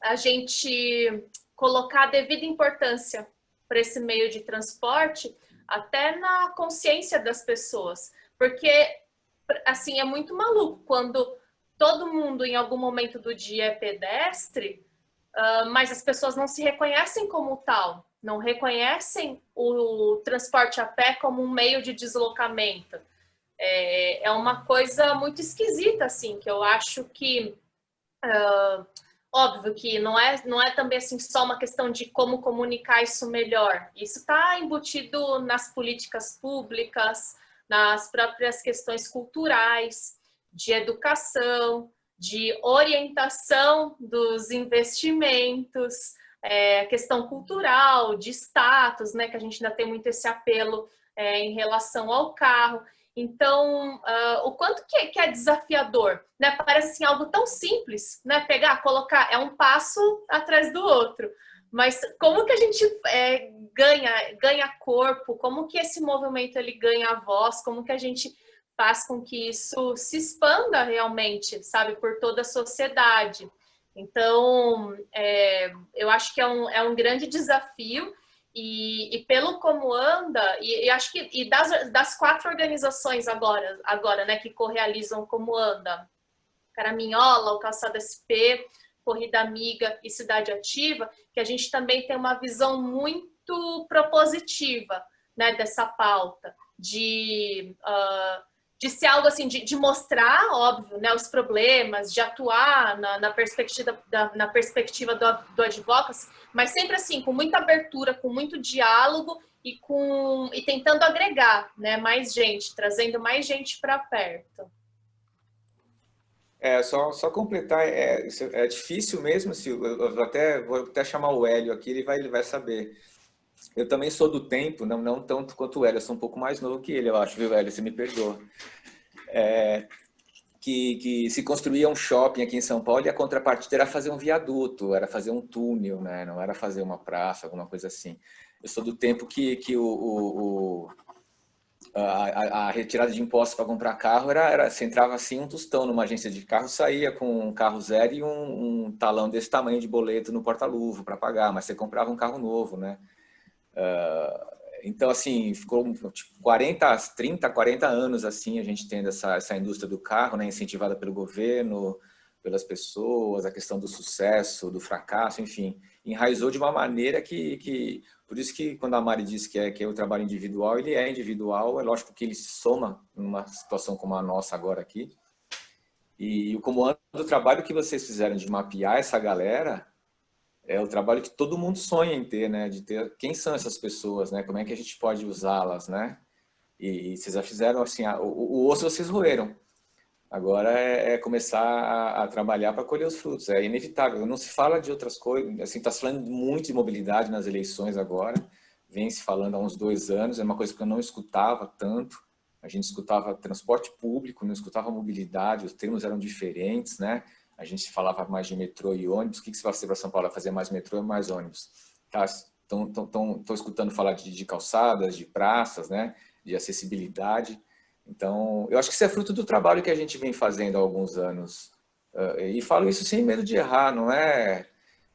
a gente colocar a devida importância para esse meio de transporte, até na consciência das pessoas, porque assim, é muito maluco quando todo mundo em algum momento do dia é pedestre, mas as pessoas não se reconhecem como tal, não reconhecem o transporte a pé como um meio de deslocamento. É uma coisa muito esquisita, assim, que eu acho que óbvio que não é também assim só uma questão de como comunicar isso melhor. Isso está embutido nas políticas públicas, nas próprias questões culturais, de educação, de orientação dos investimentos, questão cultural, de status, né, que a gente ainda tem muito esse apelo em relação ao carro. Então, o quanto que é desafiador, né? Parece assim, algo tão simples, né? Pegar, colocar, é um passo atrás do outro. Mas como que a gente ganha corpo? Como que esse movimento ele ganha voz? Como que a gente faz com que isso se expanda realmente, sabe, por toda a sociedade? Então, eu acho que é um grande desafio. E pelo Como Anda, e acho que das 4 organizações agora, né, que correalizam o Como Anda, Caraminhola, o Calçada SP, Corrida Amiga e Cidade Ativa, que a gente também tem uma visão muito propositiva, né, dessa pauta, de ser algo assim, de mostrar, óbvio, né, os problemas, de atuar na perspectiva do advocacy, mas sempre assim, com muita abertura, com muito diálogo e tentando agregar, né, mais gente, trazendo mais gente para perto. Só completar, é difícil mesmo, se eu vou até chamar o Hélio aqui, ele vai saber. Eu também sou do tempo, não tanto quanto o Hélio, eu sou um pouco mais novo que ele, eu acho, viu, Hélio? Você me perdoa. Que se construía um shopping aqui em São Paulo e a contrapartida era fazer um viaduto, era fazer um túnel, né? Não era fazer uma praça, alguma coisa assim. Eu sou do tempo que a retirada de impostos para comprar carro você entrava assim um tostão numa agência de carro, saía com um carro zero e um talão desse tamanho de boleto no porta-luva para pagar, mas você comprava um carro novo, né? Então, assim, ficou tipo 30, 40 anos assim, a gente tendo essa indústria do carro, né, incentivada pelo governo, pelas pessoas, a questão do sucesso, do fracasso, enfim, enraizou de uma maneira por isso que quando a Mari disse que é o trabalho individual, ele é individual, é lógico que ele se soma numa situação como a nossa agora aqui. E o comando do trabalho que vocês fizeram de mapear essa galera é o trabalho que todo mundo sonha em ter, né? De ter quem são essas pessoas, né? Como é que a gente pode usá-las, né? E vocês já fizeram assim, o osso vocês roeram. Agora é começar a trabalhar para colher os frutos. É inevitável. Não se fala de outras coisas. Assim, está se falando muito de mobilidade nas eleições agora. Vem se falando há uns 2 anos. É uma coisa que eu não escutava tanto. A gente escutava transporte público, não escutava mobilidade. Os termos eram diferentes, né? A gente falava mais de metrô e ônibus. O que você vai fazer para São Paulo? Fazer mais metrô e mais ônibus. Estou escutando falar de calçadas, de praças, né? De acessibilidade. Então, eu acho que isso é fruto do trabalho que a gente vem fazendo há alguns anos. E falo isso sem medo de errar, não é?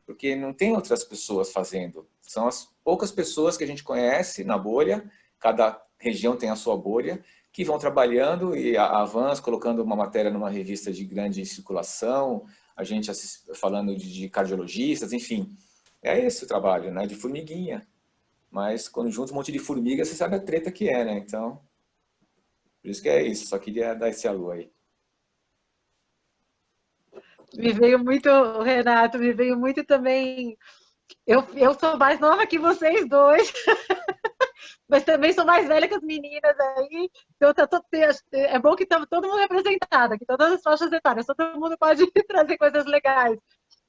Porque não tem outras pessoas fazendo. São as poucas pessoas que a gente conhece na bolha, cada região tem a sua bolha, que vão trabalhando e a Vans colocando uma matéria numa revista de grande circulação, a gente falando de cardiologistas, enfim. É esse o trabalho, né? De formiguinha. Mas quando junta um monte de formiga, você sabe a treta que é, né? Então, por isso que é isso. Só queria dar esse alô aí. Me veio muito, Renato, me veio muito também. Eu sou mais nova que vocês dois. Mas também sou mais velha que as meninas aí, então é bom que está todo mundo representado, aqui todas as faixas etárias, todo mundo pode trazer coisas legais.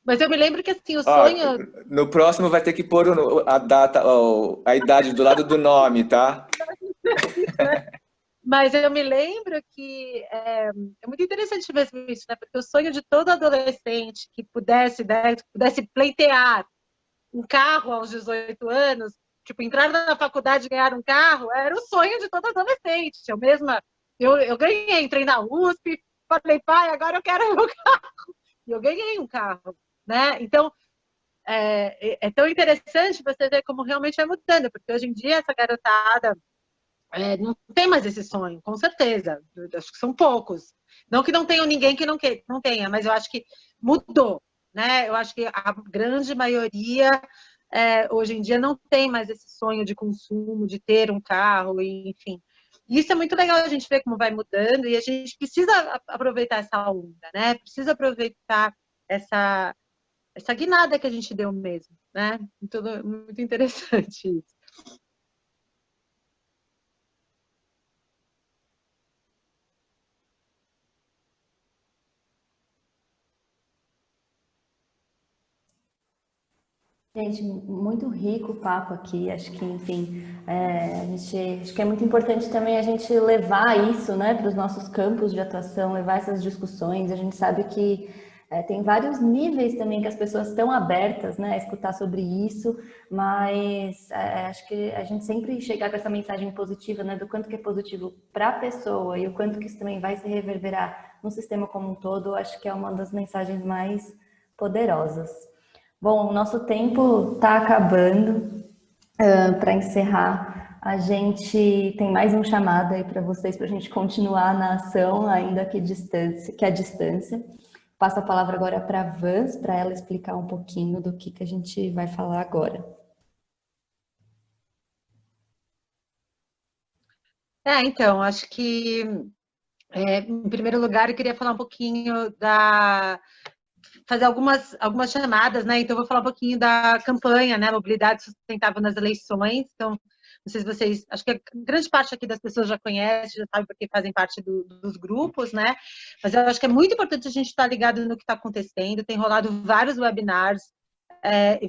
Mas eu me lembro que assim, o sonho... No próximo vai ter que pôr a data, a idade do lado do nome, tá? Mas eu me lembro que é muito interessante mesmo isso, né? Porque o sonho de todo adolescente que pudesse pleitear um carro aos 18 anos, tipo, entrar na faculdade e ganhar um carro, era o sonho de todo adolescente. Eu ganhei, entrei na USP, falei, pai, agora eu quero meu carro. E eu ganhei um carro, né? Então, é tão interessante você ver como realmente vai mudando, porque hoje em dia essa garotada não tem mais esse sonho, com certeza. Eu acho que são poucos. Não que não tenham ninguém que não tenha, mas eu acho que mudou, né? Eu acho que a grande maioria hoje em dia não tem mais esse sonho de consumo, de ter um carro, enfim. E isso é muito legal a gente ver como vai mudando e a gente precisa aproveitar essa onda, né? Precisa aproveitar essa guinada que a gente deu mesmo, né? Muito interessante isso. Gente, muito rico o papo aqui. Acho que, enfim, acho que é muito importante também a gente levar isso, né, para os nossos campos de atuação, levar essas discussões. A gente sabe que tem vários níveis também que as pessoas estão abertas, né, a escutar sobre isso, mas acho que a gente sempre chegar com essa mensagem positiva, né, do quanto que é positivo para a pessoa e o quanto que isso também vai se reverberar no sistema como um todo, acho que é uma das mensagens mais poderosas. Bom, o nosso tempo está acabando. Para encerrar, a gente tem mais um chamado aí para vocês, para a gente continuar na ação, ainda que à distância. Passo a palavra agora para a Vans, para ela explicar um pouquinho do que a gente vai falar agora. Então, acho que, em primeiro lugar, eu queria falar um pouquinho fazer algumas chamadas, né? Então, eu vou falar um pouquinho da campanha, né? Mobilidade Sustentável nas Eleições. Então, Não sei se vocês, acho que a grande parte aqui das pessoas já conhece, já sabe porque fazem parte dos grupos, né? Mas eu acho que é muito importante a gente estar ligado no que está acontecendo. Tem rolado vários webinars,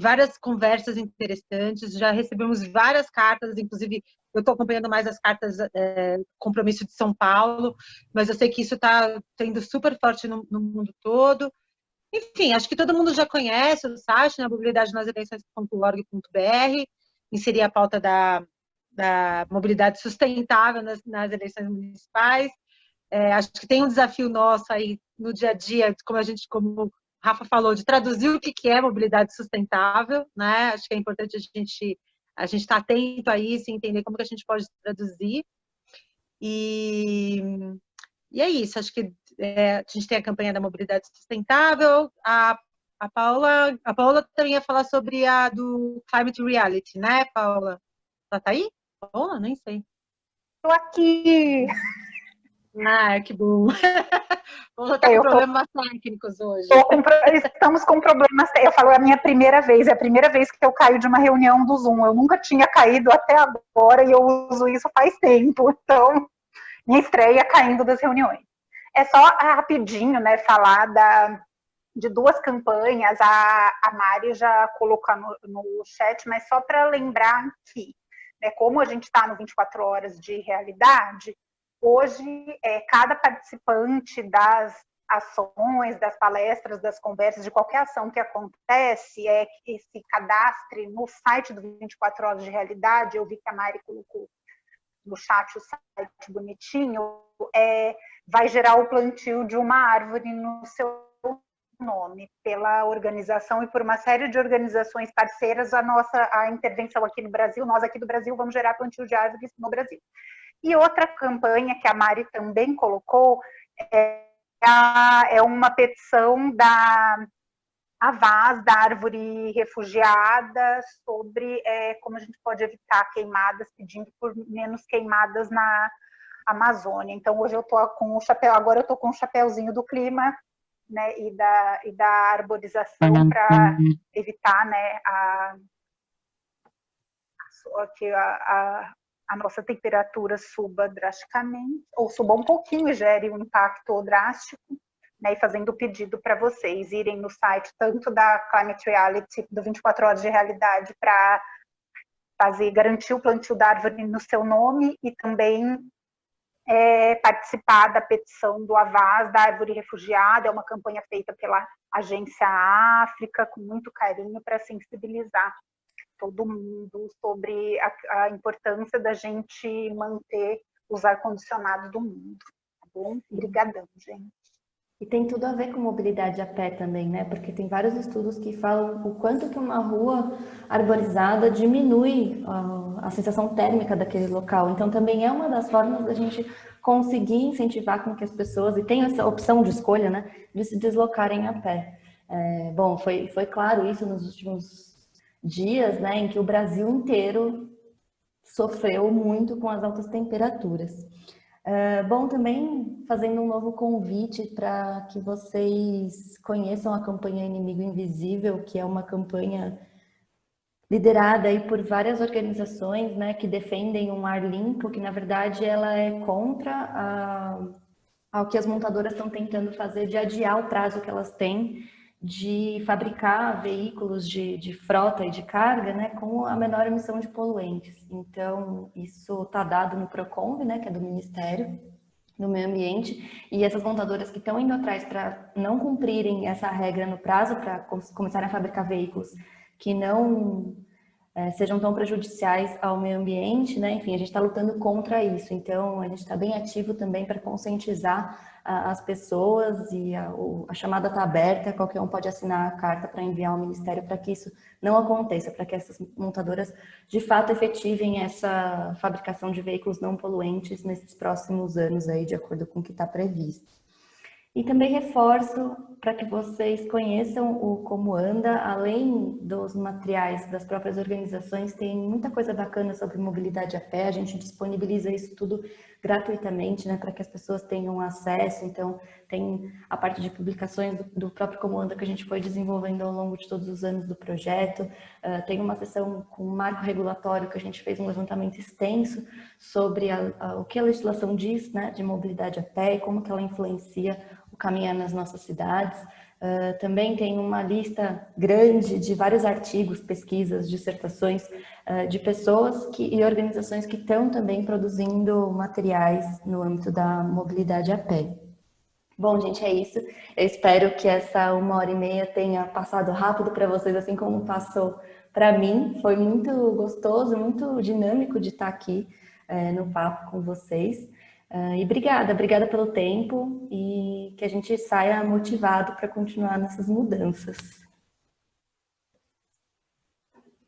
várias conversas interessantes, já recebemos várias cartas, inclusive eu estou acompanhando mais as cartas Compromisso de São Paulo, mas eu sei que isso está sendo super forte no mundo todo. Enfim, acho que todo mundo já conhece o site, né, mobilidadenaseleições.org.br, inserir a pauta da mobilidade sustentável nas eleições municipais. Acho que tem um desafio nosso aí no dia a dia, como o Rafa falou, de traduzir o que é mobilidade sustentável, né? Acho que é importante a gente estar atento a isso e entender como que a gente pode traduzir. E é isso, acho que a gente tem a campanha da mobilidade sustentável. A Paola também ia falar sobre a do Climate Reality, né, Paola? Ela tá aí? Paola? Nem sei. Estou aqui! Ah, que bom! Vamos estar com problemas técnicos hoje. Estamos com problemas. Eu falo, é a minha primeira vez, é a primeira vez que eu caio de uma reunião do Zoom. Eu nunca tinha caído até agora e eu uso isso faz tempo. Então, minha estreia caindo das reuniões. É só rapidinho, né, falar de duas campanhas. A Mari já colocou no chat, mas só para lembrar que, né, como a gente está no 24 horas de realidade, hoje, cada participante das ações, das palestras, das conversas, de qualquer ação que acontece, que se cadastre no site do 24 Horas de Realidade. Eu vi que a Mari colocou no chat o site bonitinho, vai gerar o plantio de uma árvore no seu nome, pela organização e por uma série de organizações parceiras. A intervenção aqui no Brasil, nós aqui do Brasil vamos gerar plantio de árvores no Brasil. E outra campanha que a Mari também colocou é uma petição da Avaz, da Árvore Refugiada, sobre como a gente pode evitar queimadas, pedindo por menos queimadas na Amazônia. Então, hoje eu estou com o chapéu, agora eu estou com o chapéuzinho do clima, né, e da arborização para evitar, né, que a nossa temperatura suba drasticamente, ou suba um pouquinho e gere um impacto drástico, né, e fazendo o pedido para vocês irem no site tanto da Climate Reality, do 24 Horas de Realidade, para garantir o plantio da árvore no seu nome, e também participar da petição do Avaz, da Árvore Refugiada. É uma campanha feita pela Agência África, com muito carinho, para sensibilizar todo mundo sobre a importância da gente manter os ar-condicionados do mundo. Tá bom? Obrigadão, gente. E tem tudo a ver com mobilidade a pé também, né? Porque tem vários estudos que falam o quanto que uma rua arborizada diminui a sensação térmica daquele local. Então, também é uma das formas da gente conseguir incentivar com que as pessoas, e tem essa opção de escolha, né? De se deslocarem a pé. Bom, foi claro isso nos últimos dias, né? Em que o Brasil inteiro sofreu muito com as altas temperaturas. Bom, também fazendo um novo convite para que vocês conheçam a campanha Inimigo Invisível, que é uma campanha liderada aí por várias organizações, né, que defendem um ar limpo, que na verdade ela é contra ao que as montadoras estão tentando fazer de adiar o prazo que elas têm de fabricar veículos de frota e de carga, né, com a menor emissão de poluentes. Então, isso está dado no PROCONV, né, que é do Ministério do Meio Ambiente, e essas montadoras que estão indo atrás para não cumprirem essa regra no prazo, para começarem a fabricar veículos que não sejam tão prejudiciais ao meio ambiente, né? Enfim, a gente está lutando contra isso. Então, a gente está bem ativo também para conscientizar as pessoas, e a chamada está aberta, qualquer um pode assinar a carta para enviar ao Ministério para que isso não aconteça, para que essas montadoras de fato efetivem essa fabricação de veículos não poluentes nesses próximos anos aí, de acordo com o que está previsto. E também reforço para que vocês conheçam o Como Anda, além dos materiais das próprias organizações, tem muita coisa bacana sobre mobilidade a pé, a gente disponibiliza isso tudo gratuitamente, né, para que as pessoas tenham acesso. Então, tem a parte de publicações do próprio Como Anda que a gente foi desenvolvendo ao longo de todos os anos do projeto, tem uma sessão com o marco regulatório que a gente fez um levantamento extenso sobre o que a legislação diz, né, de mobilidade a pé e como que ela influencia o caminhar nas nossas cidades. Também tem uma lista grande de vários artigos, pesquisas, dissertações de pessoas e organizações que estão também produzindo materiais no âmbito da mobilidade a pé. Bom, gente, é isso. Eu espero que essa 1h30 tenha passado rápido para vocês, assim como passou para mim. Foi muito gostoso, muito dinâmico de estar aqui no papo com vocês. E obrigada pelo tempo e que a gente saia motivado para continuar nessas mudanças.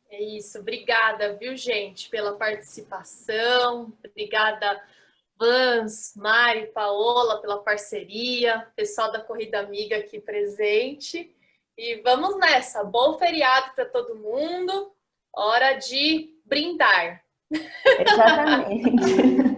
É isso, obrigada, viu, gente, pela participação. Obrigada, Vans, Mari, Paola, pela parceria, pessoal da Corrida Amiga aqui presente. E vamos nessa, bom feriado para todo mundo, hora de brindar. Exatamente.